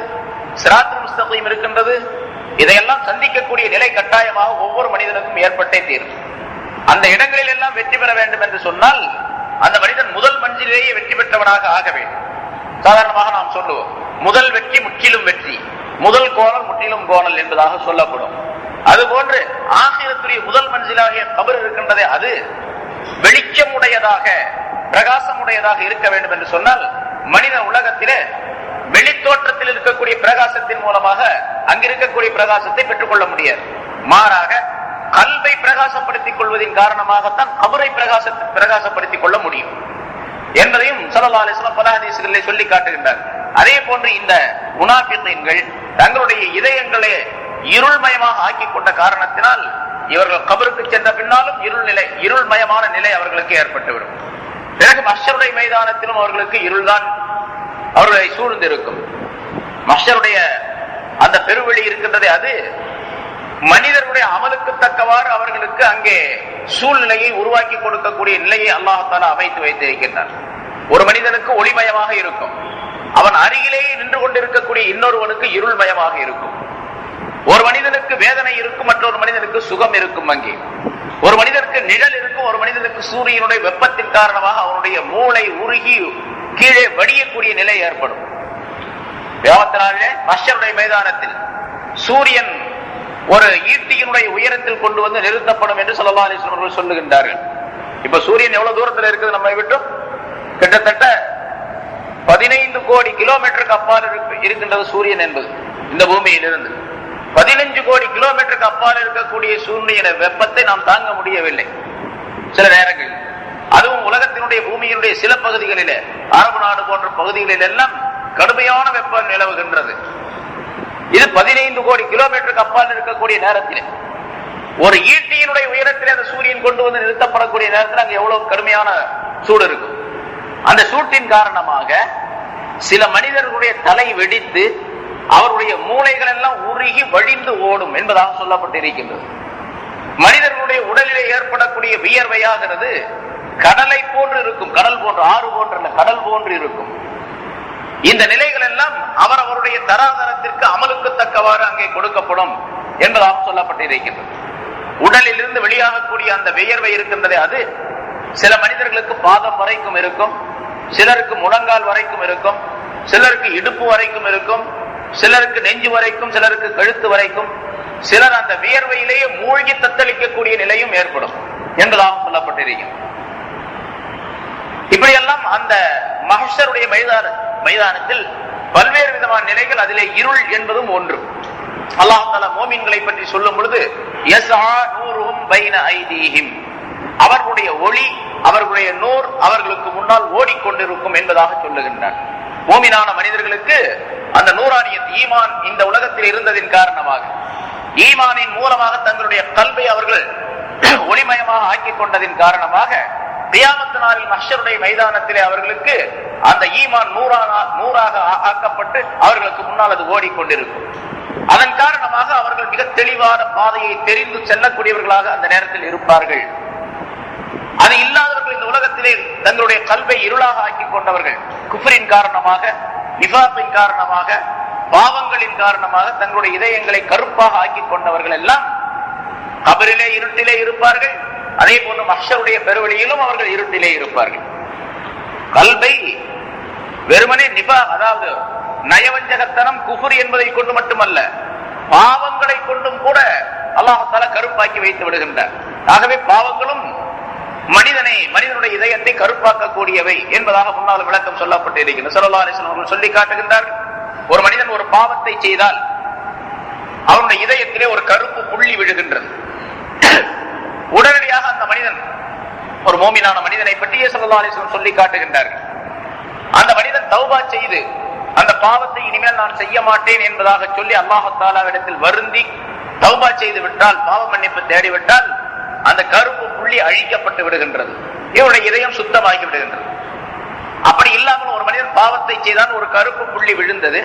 சிராத்துல் முஸ்தகீம் இருக்கின்றது. இதையெல்லாம் சந்திக்கக்கூடிய நிலை கட்டாயமாக ஒவ்வொரு மனிதனுக்கும் ஏற்பட்டே தீரும். அந்த இடங்களில் எல்லாம் வெற்றி பெற வேண்டும் என்று சொன்னால் அந்த மனிதன் முதல் மஞ்சிலேயே வெற்றி பெற்றவனாக ஆக வேண்டும். சாதாரணமாக நாம் சொல்லுவோம், முதல் வெற்றி முற்றிலும் வெற்றி, முதல் கோணல் முற்றிலும் கோணல் என்பதாக சொல்லப்படும். அதுபோன்று ஆகிரத்துடைய முதல் மஞ்சிலாகிய கபர் இருக்கின்றதே, அது வெளிச்சம் உடையதாக, பிரகாசம் உடையதாக இருக்க வேண்டும் என்று சொன்னால் மனிதன் உலகத்திலே வெளித்தோற்றத்தில் இருக்கக்கூடிய பிரகாசத்தின் மூலமாக அங்கிருக்கக்கூடிய பிரகாசத்தை பெற்றுக் கொள்ள முடியாது. மாறாக கல்வை பிரகாசப்படுத்திக் கொள்வதன் காரணமாகத்தான் கபரை பிரகாசப்படுத்திக் கொள்ள முடியும் என்பதையும் ஸல்லல்லாஹு அலைஹி வஸல்லம் பல ஹதீஸ்களிலே சொல்லி காட்டுகின்றார். அதே போன்று இந்த முனாஃபிகீன்கள் தங்களுடைய இதயங்களை இருள்மயமாக ஆக்கிக் கொண்ட காரணத்தினால் இவர்கள் கபருக்கு சென்ற பின்னாலும் இருள்மயமான நிலை அவர்களுக்கு ஏற்பட்டுவிடும். பிறகு மஹ்ஷருடைய மைதானத்திலும் அவர்களுக்கு இருள்தான் அவர்களை சூழ்ந்திருக்கும். மஹ்ஷருடைய அந்த பெருவெளி இருக்கின்றதே, அது மனிதர்களுடைய அமலுக்கு தக்கவாறு அவர்களுக்கு அங்கே சூழ்நிலையை உருவாக்கி கொடுக்கக்கூடிய நிலையை அல்லாஹ் தஆலா அமைத்து வைத்திருக்கின்றார். ஒரு மனிதனுக்கு ஒளிமயமாக இருக்கும், அவன் அருகிலேயே நின்று கொண்டிருக்கக்கூடிய இன்னொருவனுக்கு இருள்மயமாக இருக்கும். ஒரு மனிதனுக்கு வேதனை இருக்கும், மற்றொரு மனிதனுக்கு சுகம் இருக்கும். அங்கே ஒரு மனிதனுக்கு நிழல் இருக்கும், ஒரு மனிதனுக்கு சூரியனுடைய வெப்பத்தின் காரணமாக அவனுடைய மூளை உருகி கீழே வடியக்கூடிய நிலை ஏற்படும். கியாமத்தினாலே மஹ்ஷருடைய மைதானத்தில் சூரியன் ஒரு ஈட்டியினுடைய உயரத்தில் கொண்டு வந்து நிறுத்தப்படும் என்று ஸல்லல்லாஹு அலைஹி வஸல்லம் அவர்கள் சொல்லுகின்றார்கள். இப்ப சூரியன் எவ்வளவு தூரத்தில் இருக்குது நம்மை விட்டு? கிட்டத்தட்ட 15 கோடி கிலோமீட்டருக்கு அப்பால் இருக்கின்றது சூரியன் என்பது. இந்த பூமியிலிருந்து 15 கோடி கிலோமீட்டருக்கு அப்பால் இருக்கக்கூடிய சூரியன வெப்பத்தை நாம் தாங்க முடியவில்லை சில நேரங்கள். அதுவும் உலகத்தினுடைய பூமியினுடைய சில பகுதிகளிலே, அரபு நாடு போன்ற பகுதிகளில் எல்லாம் கடுமையான வெப்பம் நிலவுகின்றது. இது 15 கோடி கிலோமீட்டருக்கு அப்பால் இருக்கக்கூடிய நேரத்தில் ஒரு ஈட்டியினுடைய உயரத்தில் அந்த சூரியன் கொண்டு வந்து நிறுத்தப்படக்கூடிய நேரத்தில் அங்க எவ்வளவு கடுமையான சூடு இருக்கும். அந்த சூட்டின் காரணமாக சில மனிதர்களுடைய தலை வெடித்து அவருடைய மூளைகள் எல்லாம் உருகி வழிந்து ஓடும் என்பதாக சொல்லப்பட்டிருக்கின்றது. மனிதர்களுடைய உடலிலே ஏற்படக்கூடிய வியர்வையாகிறது கடலை போன்று இருக்கும். கடல் போன்று, ஆறு போன்ற கடல் போன்று இருக்கும். இந்த நிலைகள் எல்லாம் அவருடைய தராதரத்திற்கு அமலுக்கு தக்கவாறு அங்கே கொடுக்கப்படும் என்பதாக சொல்லப்பட்டிருக்கின்றது. உடலில் இருந்து வெளியாகக்கூடிய அந்த வியர்வை இருக்கின்றதே, அது சில மனிதர்களுக்கு பாதம் வரைக்கும் இருக்கும், சிலருக்கு முழங்கால் வரைக்கும் இருக்கும், சிலருக்கு இடுப்பு வரைக்கும் இருக்கும், சிலருக்கு நெஞ்சு வரைக்கும், சிலருக்கு கழுத்து வரைக்கும், சிலர் அந்த வியர்வையிலேயே மூழ்கி தத்தளிக்கக்கூடிய நிலையும் ஏற்படும் என்பதாக சொல்லப்பட்டிருக்கும். இப்படியெல்லாம் அந்த மஹ்ஷருடைய மைதானத்தில் பல்வேறு விதமான நிலைகள், அதிலே இருள் என்பதும் ஒன்று. அல்லாஹ் தஆலா மோமின்களை பற்றி சொல்லும் பொழுது யஸ்ஆ நூருஹும் பைன ஐதீஹிம், அவர்களுடைய ஒளி, அவர்களுடைய நூர் அவர்களுக்கு முன்னால் ஓடிக்கொண்டிருக்கும் என்பதாக சொல்லுகின்றார். மோமினான மனிதர்களுக்கு அந்த நூரானியத் ஈமான் இந்த உலகத்தில் இருந்ததின் காரணமாக, ஈமானின் மூலமாக தங்களுடைய கல்வை அவர்கள் ஒளிமயமாக ஆக்கிக் கொண்டதின் காரணமாக, கியாமத் நாளில் மஹ்ஷருடைய மைதானத்திலே அவர்களுக்கு அந்த ஈமான் நூறாக ஆக்கப்பட்டு அவர்களுக்கு முன்னால் அது ஓடிக்கொண்டிருக்கும். அதன் காரணமாக அவர்கள் மிக தெளிவான பாதையை தெரிந்து செல்லக்கூடியவர்களாக அந்த நேரத்தில் இருப்பார்கள். அது இல்லாதவர்கள் இந்த உலகத்திலே தங்களுடைய கல்வை இருளாக ஆக்கிக் கொண்டவர்கள், குஃப்ரின் காரணமாக, நிஃபாக்கின் காரணமாக, பாவங்களின் காரணமாக தங்களுடைய இதயங்களை கருப்பாக ஆக்கிக் கொண்டவர்கள் எல்லாம் கபரிலே இருட்டிலே இருப்பார்கள். அதே போன்று மஹ்ஷருடைய பெருவெளியிலும் அவர்கள் இருட்டிலே இருப்பார்கள். கல்வை வெறுமனே நிபா, அதாவது நயவஞ்சகத்தனம், குஃப்ர் என்பதை கொண்டு மட்டுமல்ல, பாவங்களை கொண்டும் கூட அல்லாஹ் தஆலா கருப்பாக்கி வைத்து விடுகின்றார். ஆகவே பாவங்களும் மனிதனுடைய இதயத்தை கருப்பாக்கக்கூடியவை என்பதாக முன்னால் விளக்கம் சொல்லப்பட்டு இருக்கிறது. ஸல்லல்லாஹு அலைஹி வஸல்லம் அவர்கள் சொல்லி காட்டுகின்றார், ஒரு மனிதன் ஒரு பாவத்தை செய்தால் அவனுடைய இதயத்திலே ஒரு கருப்பு புள்ளி விழுகின்றது. உடனடியாக அந்த மனிதன், ஒரு மோமினான மனிதனை பற்றியே ஸல்லல்லாஹு அலைஹி வஸல்லம் சொல்லி காட்டுகின்றார்கள். அந்த மனிதன் தௌபா செய்து அந்த பாவத்தை இனிமேல் நான் செய்ய மாட்டேன் என்பதாக சொல்லி அல்லாஹ் தஆலாவிடத்தில் வருந்தி தௌபா செய்து விட்டால், பாவ மன்னிப்பு தேடிவிட்டால், அந்த கருப்பு புள்ளி அழிக்கப்பட்டு விடுகின்றது, இவருடைய இதயம் சுத்தமாகி விடுகின்றது. அப்படி இல்லாமல் ஒரு மனிதன் பாவத்தை செய்தான், ஒரு கருப்பு புள்ளி விழுந்தது,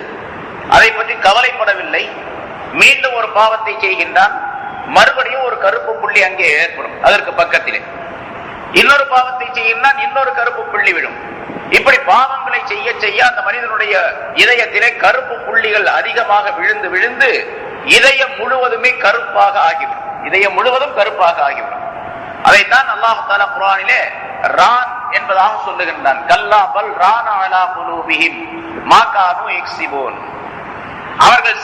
அதை பற்றி கவலைப்படவில்லை, மீண்டும் ஒரு பாவத்தை செய்கின்றான், மறுபடியும் ஒரு கருப்பு புள்ளி அங்கே ஏற்படும், அதற்கு பக்கத்திலே இன்னொரு பாவத்தை செய்கின்றான், இன்னொரு கருப்பு புள்ளி விழும். இப்படி பாவங்களை செய்ய செய்ய அந்த மனிதனுடைய இதயத்திலே கருப்பு புள்ளிகள் அதிகமாக விழுந்து விழுந்து இதயம் முழுவதுமே கருப்பாக ஆகிவிடும். இதயம் முழுவதும் கருப்பாக ஆகிவிடும். அதைத்தான் அல்லாஹ் தஆலா குர்ஆனிலே ரான் என்பதாக சொல்லுகின்றான். கல்லா பல் ரான அலா குலூபிஹிம் மா கானூ யக்ஸிபூன், அவர்கள்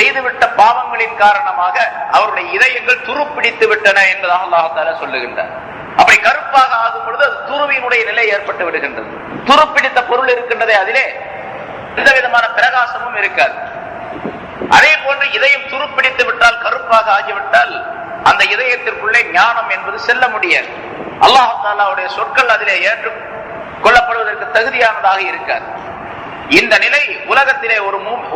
செய்துவிட்ட பாவங்களின் காரணமாக அவருடைய இதயங்கள் துருப்பிடித்து விட்டன என்பதாக அல்லாஹ் தஆலா சொல்லுகின்றார். அப்படி கருப்பாக ஆகும் பொழுது அது துருவினுடைய நிலை ஏற்பட்டு விடுகின்றது. துருப்பிடித்த பொருள் இருக்கின்றதே, அதிலே எந்த விதமான பிரகாசமும் இருக்காது. அதே போன்று இதயம் துருப்பிடித்து விட்டால், கருப்பாக ஆகிவிட்டால், அந்த இதயத்திற்குள்ளே ஞானம் என்பது செல்ல முடியாது. அல்லாஹ் தஆலாவுடைய சொற்கள் அதிலே ஏற்றுக் கொள்ளப்படுவதற்கு தகுதியானதாக இருக்காது. இந்த நிலை உலகத்திலே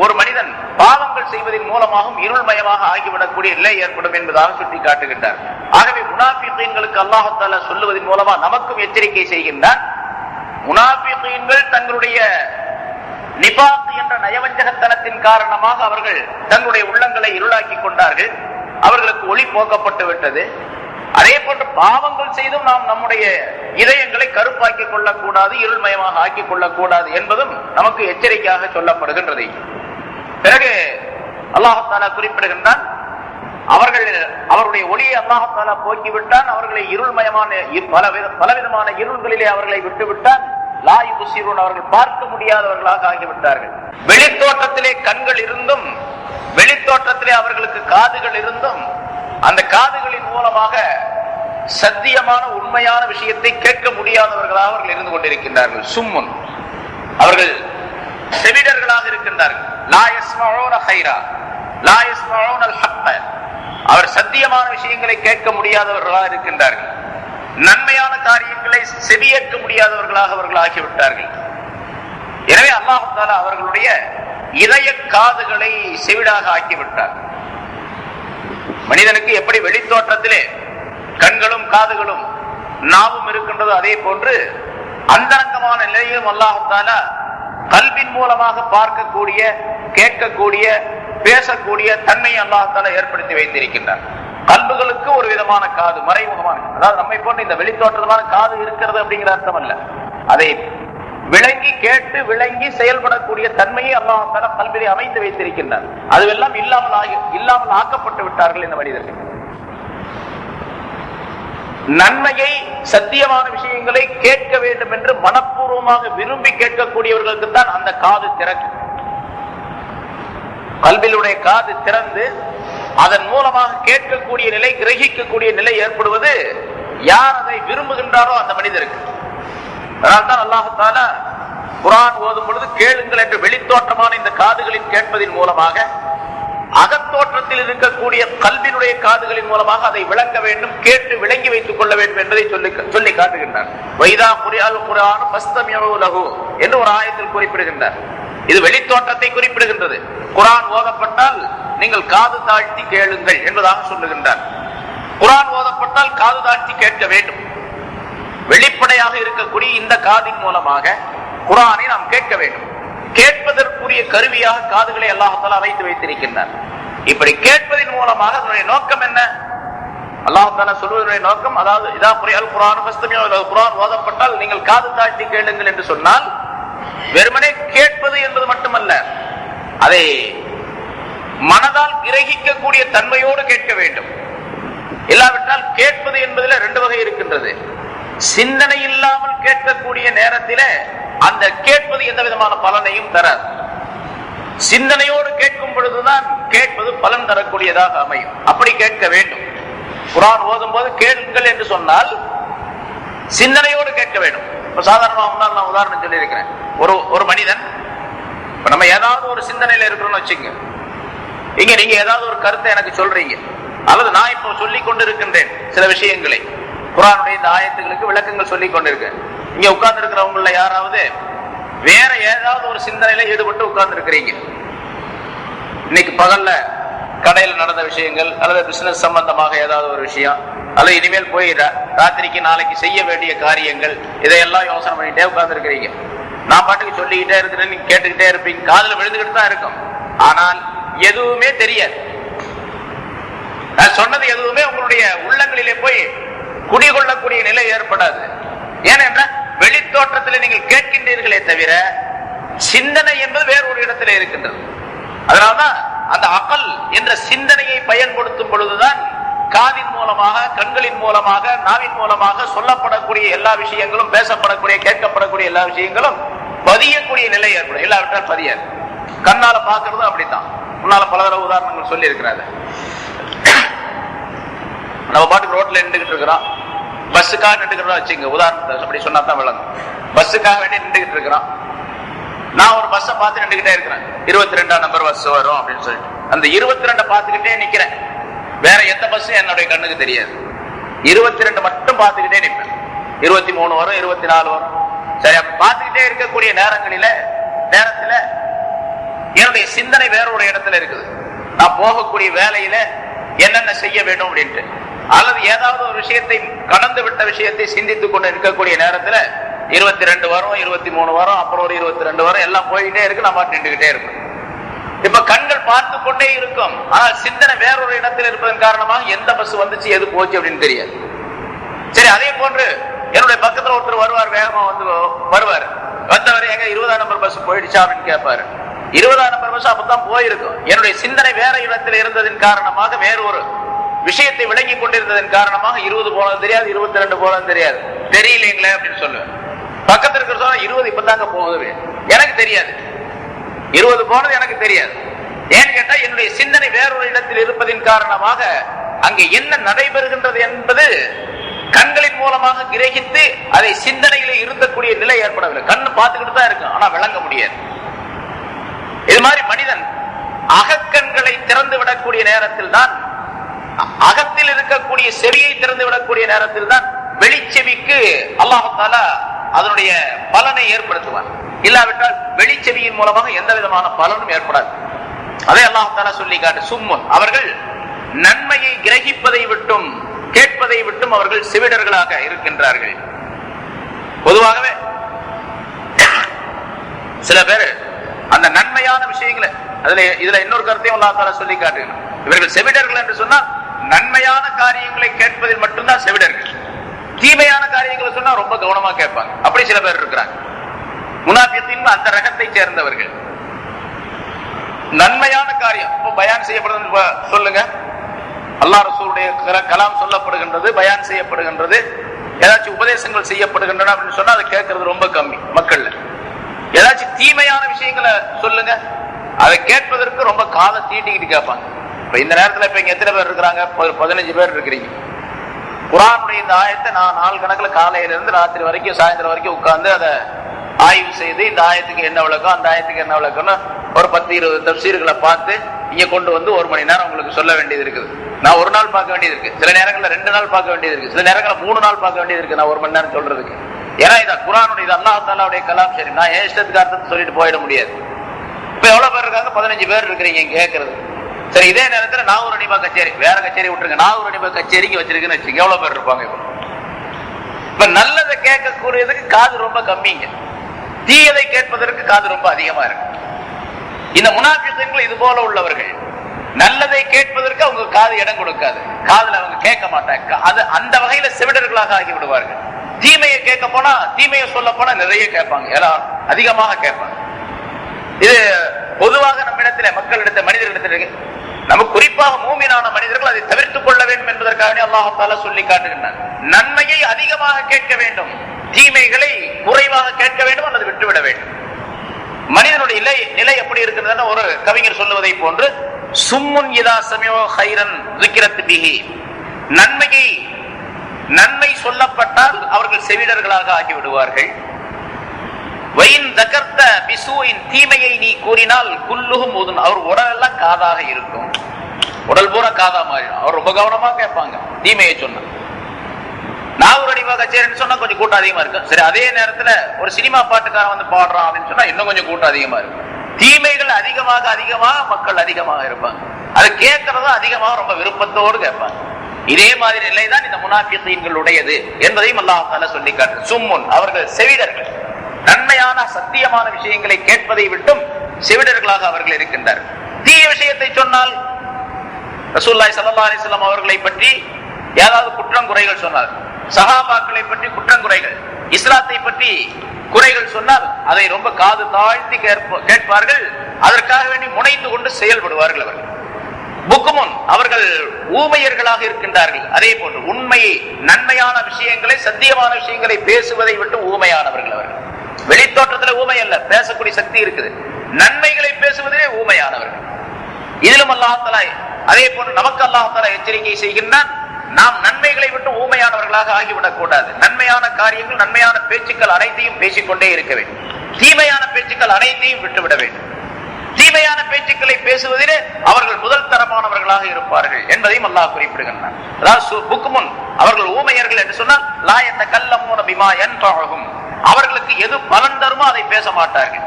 ஒரு மனிதன் பாவங்கள் செய்வதன் மூலமாகவும் இருள்மயமாக ஆகிவிடக்கூடிய நிலை ஏற்படும் என்பதாக சுட்டி காட்டுகின்றார். ஆகவே முனாஃபிகீன்களுக்கு அல்லாஹ் தஆலா சொல்லுவதன் மூலமா நமக்கும் எச்சரிக்கை செய்கின்றார். முனாஃபிகீன்கள் தங்களுடைய நிபாத் என்ற நயவஞ்சகத்தனத்தின் காரணமாக அவர்கள் தங்களுடைய உள்ளங்களை இருளாக்கி கொண்டார்கள். அவர்களுக்கு ஒளி போக்கப்பட்டு விட்டது. அதே போன்று பாவங்கள் செய்தும் நாம் நம்முடைய இதயங்களை கருப்பாக்கிக் கொள்ளக்கூடாது, இருள்மயமாக ஆக்கிக் கொள்ளக்கூடாது என்பதும் நமக்கு எச்சரிக்கையாக சொல்லப்படுகின்றது. பிறகு அல்லாஹ் தஆலா குறிப்பிடுகின்றான், அவருடைய ஒளியை அல்லாஹ் தஆலா போக்கிவிட்டான், அவர்களை இருள்மயமான பலவிதமான இருள்களிலே அவர்களை விட்டுவிட்டான். லா யுப்சிரூன், அவர்கள் பார்க்க முடியாதவர்களாக ஆகிவிட்டார்கள். வெளித்தோட்டத்திலே கண்கள் இருந்தும், வெளித்தோட்டத்திலே அவர்களுக்கு காதுகள் இருந்தும், அந்த காதுகளின் மூலமாக சத்தியமான உண்மையான விஷயத்தை கேட்க முடியாதவர்களாக அவர்கள் இருந்து கொண்டிருக்கின்றார்கள். சும்முன், அவர்கள் செவிடர்களாக இருக்கின்றார்கள். லா யஸ்மஊன கைரா லா யஸ்மஊன அல் ஹக்க, அவர் சத்தியமான விஷயங்களை கேட்க முடியாதவர்களாக இருக்கின்றார்கள். நன்மையான காரியங்களை செவியேற்க முடியாதவர்களாக அவர்கள் ஆகிவிட்டார்கள். எனவே அல்லாஹ் தஆலா அவர்களுடைய இதய காதுகளை செவிடாக ஆக்கிவிட்டார். மனிதனுக்கு எப்படி வெளித்தோற்றத்திலே கண்களும் காதுகளும் நாவும் இருக்கின்றதோ அதே போன்று அந்தரங்கமான நிலையிலும் அல்லாஹ் தஆலா கல்வின் மூலமாக பார்க்கக்கூடிய, கேட்கக்கூடிய, பேசக்கூடிய தன்மையை அல்லாஹ் தஆலா ஏற்படுத்தி வைத்திருக்கின்றார். கல்புகளுக்கு ஒரு விதமான காது, மறைமுகமான, அதாவது நம்மை போன்ற இந்த வெளித்தோற்றமான காது இருக்கிறது அப்படிங்கிற அர்த்தம் அல்ல. அதை விளங்கி கேட்டு விளங்கி செயல்படக்கூடிய தன்மையை அல்லாஹ் தஆலா கல்வியை அமைத்து வைத்திருக்கின்றார். அதுவெல்லாம் இல்லாமல் ஆக்கப்பட்டு விட்டார்கள் இந்த மனிதர்கள். நன்மையை, சத்தியமான விஷயங்களை கேட்க வேண்டும் என்று மனப்பூர்வமாக விரும்பி கேட்கக்கூடியவர்களுக்கு தான் அந்த காது திறக்கும். கல்வியுடைய காது திறந்து அதன் மூலமாக கேட்கக்கூடிய நிலை, கிரகிக்கக்கூடிய நிலை ஏற்படுவது யார் அதை விரும்புகின்றாரோ அந்த மனிதருக்கு. அதனால்தான் அல்லாஹ் தஆலா குர்ஆன் ஓதும் பொழுது கேளுங்கள் என்று வெளித்தோற்றமான இந்த காதுகளின் கேட்பதின் மூலமாக அகத்தோற்றத்தில் இருக்கக்கூடிய கல்வியினுடைய காதுகளின் மூலமாக அதை விளங்க வேண்டும், கேட்டு விளங்கி வைத்துக் கொள்ள வேண்டும் என்பதை சொல்லி காட்டுகின்றார். வைதா குர்ஆன் குர்ஆன் ஃபஸ்தமிஉ லஹு என்று ஒரு ஆயத்தில் குறிப்பிடுகின்றார். இது வெளித்தோற்றத்தை குறிப்பிடுகின்றது. குர்ஆன் ஓதப்பட்டால் நீங்கள் காது தாழ்த்தி கேளுங்கள் என்பதாக சொல்லுகின்றார். குர்ஆன் ஓதப்பட்டால் காது தாழ்த்தி கேட்க வேண்டும். வெளிப்படையாக இருக்கக்கூடிய இந்த காதின் மூலமாக குர்ஆனை நாம் கேட்க வேண்டும். கேட்பதற்குரிய கருவியாக காதுகளை அல்லாஹ் தஆலா வைத்து வைத்திருக்கின்றார். இப்படி கேட்பதன் மூலமாக அதனுடைய நோக்கம் என்ன? அல்லாஹ் தஆலா சொல்வதனுடைய நோக்கம், அதாவது இதா குர்ஆன் குர்ஆன் ஃபஸ்தமிஉ லஹு, குர்ஆன் ஓதப்பட்டால் நீங்கள் காது தாழ்த்தி கேளுங்கள் என்று சொன்னால் வெறுமனே கேட்பது என்பது மட்டுமல்ல, அதை மனதால் கிரகிக்கக்கூடிய தன்மையோடு கேட்க வேண்டும். இல்லாவிட்டால் கேட்பது என்பதில் ரெண்டு வகை இருக்கின்றது. சிந்தனை இல்லாமல் கேட்கக்கூடிய நேரத்தில் அந்த கேட்பது எந்த விதமான பலனையும் தராது. சிந்தனையோடு கேட்கும் பொழுதுதான் கேட்பது பலன் தரக்கூடியதாக அமையும். அப்படி கேட்க வேண்டும். குர்ஆன் ஓதும் போது கேளுங்கள் என்று சொன்னால் சிந்தனையோடு கேட்க வேண்டும். இப்ப சாதாரணமாக நான் உதாரணம் சொல்லி இருக்கிறேன். ஒரு மனிதன், நம்ம ஏதாவது ஒரு சிந்தனையில இருக்கிறோம்னு வச்சுங்க, இங்க நீங்க ஏதாவது ஒரு கருத்தை எனக்கு சொல்றீங்க, அல்லது நான் இப்போ சொல்லிக் கொண்டிருக்கின்றேன் சில விஷயங்களை, குர்ஆனுடைய இந்த ஆயத்துகளுக்கு விளக்கங்கள் சொல்லிக் கொண்டிருக்கேன். இங்க உட்கார்ந்து இருக்கிறவங்கள யாராவது வேற ஏதாவது ஒரு சிந்தனையில ஈடுபட்டு உட்கார்ந்து இருக்கிறீங்க. இன்னைக்கு பகல்ல கடையில் நடந்த விஷயங்கள், அல்லது பிசினஸ் சம்பந்தமாக ஏதாவது ஒரு விஷயம், அல்லது இனிமேல் போய் ராத்திரிக்கு நாளைக்கு செய்ய வேண்டிய காரியங்கள், இதையெல்லாம் யோசனை பண்ணிட்டே உட்கார்ந்து இருக்கிறீங்க. நான் பாட்டுக்கு சொல்லிக்கிட்டே இருக்கிறேன், நீங்க கேட்டுக்கிட்டே இருப்பீங்க, காதுல விழுந்துகிட்டு தான் இருக்கும். ஆனால் எதுவுமே தெரியாது. நான் சொன்னது எதுவுமே உங்களுடைய உள்ளங்களிலே போய் குடிகொள்ளக்கூடிய நிலை ஏற்படாது. ஏனென்றால் வெளித்தோற்றத்தில் நீங்கள் கேட்கின்றீர்களே தவிர சிந்தனை என்பது வேறொரு இடத்திலே இருக்கின்றது. அதனால்தான் அந்த அகல் என்ற சிந்தனையை பயன்படுத்தும் பொழுதுதான் காதின் மூலமாக, கண்களின் மூலமாக, நாவின் மூலமாக சொல்லப்படக்கூடிய எல்லா விஷயங்களும், பேசப்படக்கூடிய, கேட்கப்படக்கூடிய எல்லா விஷயங்களும் பதியக்கூடிய நிலை ஏற்படும். இல்லாவிட்டால் பதியாது. கண்ணால பாக்குறதும் அப்படித்தான். முன்னால பல தடவை உதாரணங்கள் சொல்லி இருக்கிறாங்க. நம்ம பாட்டுக்கு ரோட்ல நின்றுகிட்டு இருக்கிறோம், பஸ்ஸுக்காக நின்றுக்கிறோம் வச்சுங்க, உதாரணத்தை அப்படி சொன்னா தான் விளங்கும். பஸ்ஸுக்காக வேண்டி நின்றுகிட்டு இருக்கிறோம். நான் ஒரு பஸ்ஸை பார்த்து நின்றுகிட்டே இருக்கிறேன், 22ஆம் நம்பர் பஸ் வரும் அப்படின்னு சொல்லிட்டு அந்த 22 பார்த்துக்கிட்டே நிக்கிறேன். வேற எந்த பஸ்ஸும் என்னுடைய கண்ணுக்கு தெரியாது. 22 மட்டும் பார்த்துக்கிட்டே நிற்பேன். 23 வரும், 24 வரும். சரி, அப்ப பார்த்துக்கிட்டே இருக்கக்கூடிய நேரத்துல என்னுடைய சிந்தனை வேற ஒரு இடத்துல இருக்குது. நான் போகக்கூடிய வேலையில என்னென்ன செய்ய வேண்டும் அப்படின்ட்டு, அல்லது ஏதாவது ஒரு விஷயத்தை, கடந்து விட்ட விஷயத்தை சிந்தித்துக் கொண்டு இருக்கக்கூடிய நேரத்துல 22 வரும், 23 வரும், அப்புறம் ஒரு 22 வரும், எல்லாம் போயிட்டே இருக்கு, நம்ம நின்றுகிட்டே இருக்கும். இப்ப கண்கள் பார்த்து கொண்டே இருக்கும், ஆனால் சிந்தனை வேறொரு இடத்தில் இருப்பதன் காரணமாக எந்த பஸ் வந்துச்சு எது போச்சு அப்படின்னு தெரியாது. சரி, அதே போன்று என்னுடைய பக்கத்துல ஒருத்தர் வருவார், வேகமா வந்து வருவார், வந்தவர் எங்க 20ஆம் நம்பர் பஸ் போயிடுச்சா அப்படின்னு கேட்பாரு. 20ஆம் நம்பர் பஸ் அப்பதான் போயிருக்கும். என்னுடைய சிந்தனை வேற இடத்தில் இருந்ததன் காரணமாக வேற ஒரு விஷயத்தை விளங்கி கொண்டிருந்ததன் காரணமாக 20 போனது தெரியாது, 22 போனது தெரியாது, தெரியலீங்களே அப்படின்னு சொல்லுவேன். பக்கத்துல இருக்கிற சொல்ல 20 இப்பதாங்க போகுது, எனக்கு தெரியாது, 20 போனது எனக்கு தெரியாது. ஏன்னு கேட்டா என்னுடைய சிந்தனை வேறொரு இடத்தில் இருப்பதின் காரணமாக அங்கே என்ன நடைபெறுகின்றது என்பது கண்களின் மூலமாக கிரகித்து அதை சிந்தனையில இருக்கக்கூடிய நிலை ஏற்படவில்லை. கண்ணு பார்த்துக்கிட்டு தான் இருக்கு, ஆனா விளங்க முடியாது. இது மாதிரி மனிதன் அகக்கண்களை திறந்து விடக்கூடிய நேரத்தில் தான், அகத்தில் இருக்கக்கூடிய செவியை திறந்து விடக்கூடிய நேரத்தில் தான் வெளிச்செவிக்கு அல்லாஹ் தஆலா அதனுடைய பலனை ஏற்படுத்துவார். இல்லாவிட்டால் வெளிச்செவியின் மூலமாக எந்த விதமான பலனும் ஏற்படாது. அதை அல்லாஹ் தஆலா சொல்லி காட்டு, சும்முன், அவர்கள் நன்மையை கிரகிப்பதை விட்டும் கேட்பதை விட்டும் அவர்கள் செவிடர்களாக இருக்கின்றார்கள். பொதுவாகவே சில பேர் அந்த நன்மையான விஷயங்களை, இதுல இன்னொரு கருத்தையும் அல்லாஹ் தஆலா சொல்லி காட்டுகிறார். இவர்கள் செவிடர்கள் என்று சொன்னால் நன்மையான காரியங்களை கேட்பதில் மட்டும்தான் செவிடர்கள். தீமையான காரியங்களை சொன்னா ரொம்ப கவனமா கேட்பாங்க. அப்படி சில பேர் இருக்கிறாங்க. முனாஃபிகீன் அந்த ரகத்தை சேர்ந்தவர்கள். நன்மையான காரியம் இப்போ பயான் செய்யப்படுது சொல்லுங்க, அல்லாஹ் ரசூலுடைய கலாம் சொல்லப்படுகின்றது, பயான் செய்யப்படுகின்றது, ஏதாச்சும் உபதேசங்கள் செய்யப்படுகின்றன அப்படின்னு சொன்னா அதை கேட்கறது ரொம்ப கம்மி மக்கள்ல. ஏதாச்சும் தீமையான விஷயங்களை சொல்லுங்க, அதை கேட்பதற்கு ரொம்ப காதை தீட்டிக்கிட்டு கேட்பாங்க. இப்ப இந்த நேரத்துல இப்ப இங்க எத்தனை பேர் இருக்கிறாங்க? 15 பேர் இருக்கிறீங்க. குர்ஆனுடைய இந்த ஆயத்தை நான் நாள் கணக்குல காலையில இருந்து ராத்திரி வரைக்கும் சாயந்தரம் வரைக்கும் உட்கார்ந்து அதை ஆய்வு செய்து இந்த ஆயத்துக்கு என்ன விளக்கம், அந்த ஆயத்துக்கு என்ன விளக்கம்னு ஒரு 10-20 தஃசீர்களை பார்த்து இங்க கொண்டு வந்து 1 மணி நேரம் உங்களுக்கு சொல்ல வேண்டியது இருக்குது. நான் ஒரு நாள் பார்க்க வேண்டியது இருக்கு, சில நேரங்களில் 2 நாள் பார்க்க வேண்டியது இருக்கு, சில நேரங்களில் 3 நாள் பார்க்க வேண்டியது இருக்கு நான் 1 மணி நேரம் சொல்றதுக்கு. ஏன்னா இதை குர்ஆனுடைய இது அல்லாஹ் தஆலாவுடைய கலாம். சரி, நான் ஏன் இஷ்டத்துக்கு அர்த்தத்தை சொல்லிட்டு போயிட முடியாது. இப்ப எவ்வளவு பேர் இருக்காங்க? 15 பேர் இருக்கிறீங்க கேட்கறது. சரி, இதே நேரத்தில் நாகூர் அனிபா கச்சேரி, வேற கச்சேரி விட்டுருங்க, நாகூர் அனிபா கச்சேரிக்கு வச்சிருக்குன்னு வச்சுங்க, எவ்வளவு பேர் இருப்பாங்க? இப்ப நல்லதை கேட்கக்கூடியதுக்கு காது ரொம்ப கம்மிங்க, தீயதை கேட்பதற்கு காது ரொம்ப அதிகமா இருக்கு. இந்த முனாஃபிகீன்கள் இது போல உள்ளவர்கள். நல்லதை கேட்பதற்கு அவங்க காது இடம் கொடுக்காது, காதுல அவங்க கேட்க மாட்டாங்க. அது அந்த வகையில செவிடர்களாக ஆகி விடுவார்கள். தீமையை கேட்க போனா, தீமையை சொல்ல போனா நிறைய கேட்பாங்க, எல்லாம் அதிகமாக கேட்பாங்க. இது பொதுவாக நம்மிடத்தில் மக்களிடத்தில் மனிதர்களிடத்தில் இருக்கு. நம்ம குறிப்பாக மூமினான மனிதர்கள் அதை தவிர்த்துக் கொள்ள வேண்டும் என்பதற்காக அல்லாஹ் தஆலா சொல்லி காட்டுகின்றார். நன்மையை அதிகமாக கேட்க வேண்டும், தீமைகளை குறைவாக கேட்க வேண்டும் அல்லது விட்டுவிட வேண்டும். மனிதனுடைய நிலை எப்படி இருக்கிறது? ஒரு கவிஞர் சொல்லுவதை போன்று, சும்முன் இதா சமிஅ கைரன் ذكرت به, நன்மை சொல்லப்பட்டால் அவர்கள் செவிடர்களாக ஆகிவிடுவார்கள். வயின் தகர்த்த பிசூயின், தீமையை நீ கூறினால் குல்லுஹும் உதுன், அவர் உடலெல்லாம் காதாக இருக்கும், உடல் பூரா காதா மாறிடும். அவர் ரொம்ப கவனமா கேட்பாங்க தீமையை சொன்னா. நாகூர் அனிபா கச்சேரின்னு சொன்னா கொஞ்சம் கூட்டம் அதிகமா இருக்கும். சரி, அதே நேரத்துல ஒரு சினிமா பாட்டுக்காரன் வந்து பாடுறான் அப்படின்னு சொன்னா இன்னும் கொஞ்சம் கூட்டம் அதிகமா இருக்கும். தீமைகள் அதிகமாக மக்கள் அதிகமாக இருப்பாங்க. அதை கேட்கறதும் அதிகமாக ரொம்ப விருப்பத்தோடு கேட்பாங்க. இதே மாதிரி நிலைதான் இந்த முனாஃபிகீன்களுடையது என்பதையும் அல்லாஹ் தஆலா சொல்லி காட்டு. சும்முன், அவர்கள் செவிடர்கள். நன்மையான சத்தியமான விஷயங்களை கேட்பதை விட்டும் செவிடர்களாக அவர்கள் இருக்கின்றார்கள். தீய விஷயத்தை சொன்னால் ரசூலுல்லாஹி ஸல்லல்லாஹு அலைஹி வஸல்லம் அவர்களை பற்றி ஏதாவது குற்றம் குறைகள் சொன்னார், சஹாபாக்களை பற்றி குற்றம் குறைகள், இஸ்லாத்தை பற்றி குறைகள் சொன்னால் அதை ரொம்ப காது தாழ்த்தி கேட்பார்கள். அதற்காக வேண்டி முனைந்து கொண்டு செயல்படுவார்கள். அவர்கள் புக்குமுன், அவர்கள் ஊமையர்களாக இருக்கின்றார்கள். அதே போன்று உண்மையை, நன்மையான விஷயங்களை, சத்தியமான விஷயங்களை பேசுவதை விட்டு ஊமையானவர்கள் அவர்கள். வெளித்தோற்றத்தில் ஊமை அல்ல, பேசக்கூடிய சக்தி இருக்குது. நன்மைகளை பேசுவதிலே ஊமையானவர்கள். இதிலும் அல்லாஹ் தஆலா அதே போன்று நமக்கு அல்லாஹ் தஆலா எச்சரிக்கை செய்கின்றான், நாம் நன்மைகளை விட்டு ஊமையானவர்களாக ஆகிவிடக் கூடாது. நன்மையான காரியங்கள், நன்மையான பேச்சுக்கள் அனைத்தையும் பேசிக்கொண்டே இருக்க வேண்டும். தீமையான பேச்சுக்கள் அனைத்தையும் விட்டுவிட வேண்டும். தீமையான பேச்சுக்களை பேசுவதிலே அவர்கள் முதல் தரமானவர்களாக இருப்பார்கள் என்பதையும் அல்லாஹ் குறிப்பிடுகின்றான். அதாவது புக்முன், அவர்கள் ஊமையர்கள் என்று சொன்னால் லா யதகல்லமூன பிமா யன்ஃபஉஹும், அவர்களுக்கு எது பலன் தருமோ அதை பேச மாட்டார்கள்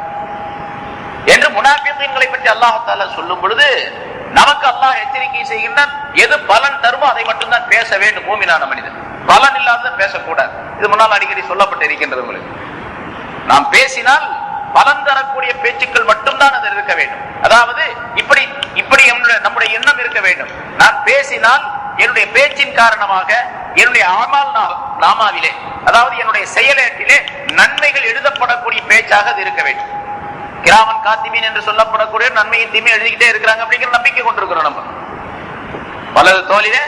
என்று முனாஃபிகீன்களை பற்றி அல்லாஹ் தஆலா சொல்லும் பொழுது நமக்கு அல்லாஹ் எச்சரிக்கை செய்கின்றான், எது பலன் தருமோ அதை மட்டும்தான் பேச வேண்டும் மூமினான மனிதன். பலன் இல்லாத பேசக்கூடாது. இது முன்னால் அடிக்கடி சொல்லப்பட்டு இருக்கின்றது உங்களுக்கு. நாம் பேசினால் பலன் தரக்கூடிய பேச்சுக்கள் மட்டும்தான் அது இருக்க வேண்டும். அதாவது இப்படி இப்படி நம்முடைய எண்ணம் இருக்க வேண்டும். நான் பேசினால் என்னுடைய பேச்சின் காரணமாக என்னுடைய நாமாவிலே, அதாவது என்னுடைய செயலேட்டிலே நன்மைகள் எழுதப்படக்கூடிய பேச்சாக அது இருக்க வேண்டும். கிராமன் காத்திமீன் என்று சொல்லப்படக்கூடிய நன்மையின் தீமை எழுதிக்கிட்டே இருக்கிறாங்க அப்படிங்கிற நம்பிக்கை கொண்டிருக்கிறோம். நம்ம வலது தோளிலே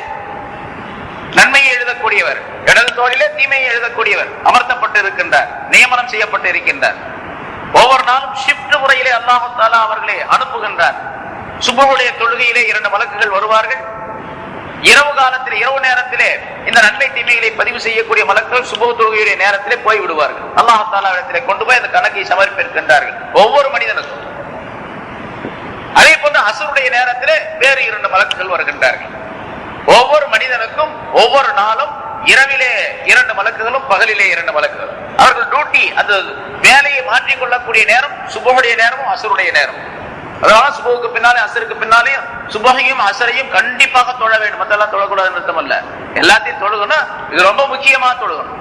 நன்மையை எழுதக்கூடியவர், இடது தோளிலே தீமையை எழுதக்கூடியவர் அமர்த்தப்பட்டு இருக்கின்றார், நியமனம் செய்யப்பட்டு இருக்கின்றார். ஒவ்வொரு நாளும் ஷிப்ட் முறையிலே அல்லாஹ் தஆலா அவர்களை அனுப்புகின்றார். சுபஹுடைய தொழுகையிலே 2 மலக்குகள் வருவார்கள். இரவு காலத்தில், இரவு நேரத்திலே இந்த நன்மை தீமைகளை பதிவு செய்யக்கூடிய மலக்குகள் சுபஹ் தொழுகையுடைய நேரத்திலே போய் விடுவார்கள். அல்லாஹ் தஆலா இடத்திலே கொண்டு போய் அந்த கணக்கை சமர்ப்பிக்கின்றார்கள் ஒவ்வொரு மனிதனுக்கும். அதே போன்று அஸ்ருடைய நேரத்திலே வேறு 2 மலக்குகள் வருகின்றார்கள். ஒவ்வொரு மனிதனுக்கும் ஒவ்வொரு நாளும் இரவிலே 2 மலக்குகளும் பகலிலே 2 மலக்குகளும். அவர்கள் டியூட்டி, அந்த வேலையை மாற்றிக்கொள்ளக்கூடிய நேரம் சுபஹுடைய நேரமும் அஸ்ருடைய நேரம். அதனால சுபஹுக்கு பின்னாலே அஸ்ருக்கு பின்னாலேயும் சுபஹையும் அஸ்ரையும் கண்டிப்பாக தொழ வேண்டும். மத்தெல்லாம் தொழக்கூடாதுன்னு அர்த்தம் அல்ல, எல்லாத்தையும் தொழுகணும். இது ரொம்ப முக்கியமா தொழுகணும்,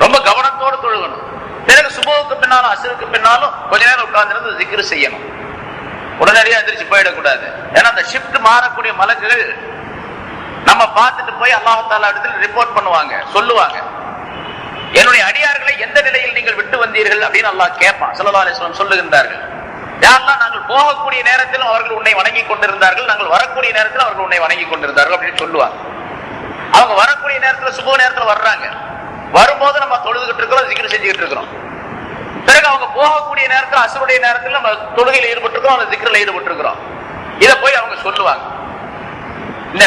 ரொம்ப கவனத்தோடு தொழுகணும். பிறகு சுபஹுக்கு பின்னாலும் அஸ்ருக்கு பின்னாலும் கொஞ்ச நேரம் உட்கார்ந்து திக்ர் செய்யணும். உடனடியாக எந்திரிச்சு போயிடக்கூடாது. ஏன்னா அந்த ஷிப்ட் மாறக்கூடிய மலக்குகள் நம்ம பார்த்துட்டு போய் அல்லாஹ் தஆலா இடத்துல ரிப்போர்ட் பண்ணுவாங்க, சொல்லுவாங்க, என்னுடைய அடியார்களை எந்த நிலையில் நீங்கள் விட்டு வந்தீர்கள் அப்படின்னு அல்லாஹ் கேட்பான். ஸல்லல்லாஹு அலைஹி வஸல்லம் சொல்லுகின்றார்கள், யா அல்லாஹ், நாங்கள் போகக்கூடிய நேரத்தில் அவர்கள் உன்னை வணங்கி கொண்டிருந்தார்கள், நாங்கள் வரக்கூடிய நேரத்தில் அவர்கள் உன்னை வணங்கி கொண்டிருந்தார்கள் அப்படின்னு சொல்லுவாங்க. அவங்க வரக்கூடிய நேரத்தில் சுபஹ் நேரத்தில் வர்றாங்க, வரும்போது நம்ம தொழுதுகிட்டு இருக்கிறோம், zikr செஞ்சுக்கிட்டு இருக்கிறோம். பிறகு அவங்க போகக்கூடிய நேரத்தில் அஸ்ருடைய நேரத்தில் நம்ம தொழுகையில் ஈடுபட்டு இருக்கிறோம், அந்த zikrல ஈடுபட்டு இருக்கிறோம். இதை போய் அவங்க சொல்லுவாங்க. இந்த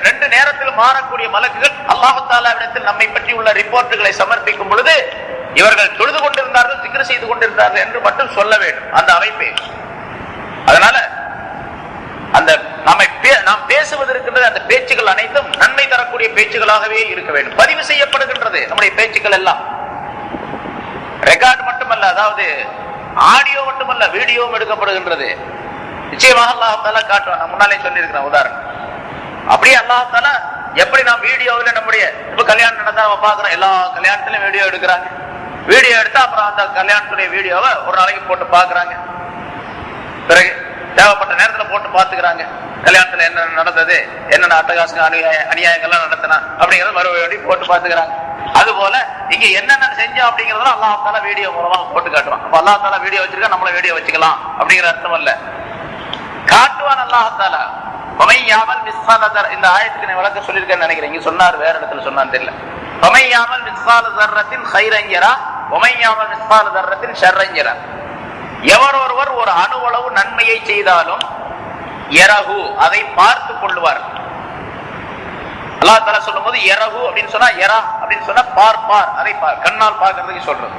ரெண்டு நேரத்தில் மாறக்கூடிய மலக்குகள் அல்லாஹ் தஆலாவிடத்தில் நம்மை பற்றி உள்ள ரிப்போர்ட்டுகளை சமர்ப்பிக்கும் பொழுது இவர்கள் தொழுது கொண்டிருந்தார்கள், zikr செய்து கொண்டிருந்தார்கள் என்று மட்டும் சொல்ல வேண்டும் அந்த அமைப்பை. அதனால அந்த நாம் பேசுவதற்கின்றது அந்த பேச்சுகள் அனைத்தும் நன்மை தரக்கூடிய பேச்சுகளாகவே இருக்க வேண்டும். பதிவு செய்யப்படுகின்றது நம்முடைய பேச்சுக்கள் எல்லாம். ரெக்கார்டு மட்டுமல்ல, அதாவது ஆடியோ மட்டுமல்ல, வீடியோவும் எடுக்கப்படுகின்றது. நிச்சயமாக அல்லாஹ் தஆலா காட்டுவான். நான் முன்னாலே சொல்லியிருக்கிறேன் உதாரணம். அப்படியே அல்லாஹ் தஆலா எப்படி நாம் வீடியோவில் நம்முடைய இப்ப கல்யாணம் நடந்தா பாக்குறோம், எல்லா கல்யாணத்திலும் வீடியோ எடுக்கிறாங்க. வீடியோ எடுத்தா அப்புறம் அந்த கல்யாணத்துடைய வீடியோவை ஒரு நாளைக்கு போட்டு பாக்குறாங்க. பிறகு தேவைப்பட்ட நேரத்துல போட்டு பாத்துக்கிறாங்க. கல்யாணத்துல என்ன நடந்தது, என்னென்ன அட்டகாசங்க அநியாயங்கள்லாம் நடத்தினா அப்படிங்கறத மறுபடியும் போட்டு பாத்துக்கிறாங்க. அது போல இங்க என்னென்ன செஞ்சோம் அப்படிங்கறத அல்லாஹ் தஆலா வீடியோ மூலமா போட்டு காட்டுவான். அப்ப அல்லாஹ் தஆலா வீடியோ வச்சிருக்கா, நம்மள வீடியோ வச்சுக்கலாம் அப்படிங்கிற அர்த்தம் அல்ல, காட்டுவான் அல்லாஹ் தஆலா. இந்த ஆயத்துக்கு நான் விளக்க சொல்லியிருக்கேன்னு நினைக்கிறேன். இங்க சொன்னார், வேற இடத்துல சொன்னான்னு தெரியல. எவர் ஒருவர் ஒரு அணுவளவு நன்மையை செய்தாலும் யரஹு, அதை பார்த்து கொள்வார். அல்லாஹ் தஆலா சொல்லும்போது யரஹு அப்படின்னு சொன்னா, யரா அப்படின்னு சொன்னா பார்ப்பார், அதை கண்ணால் பார்க்கிறதுக்கு சொல்றது.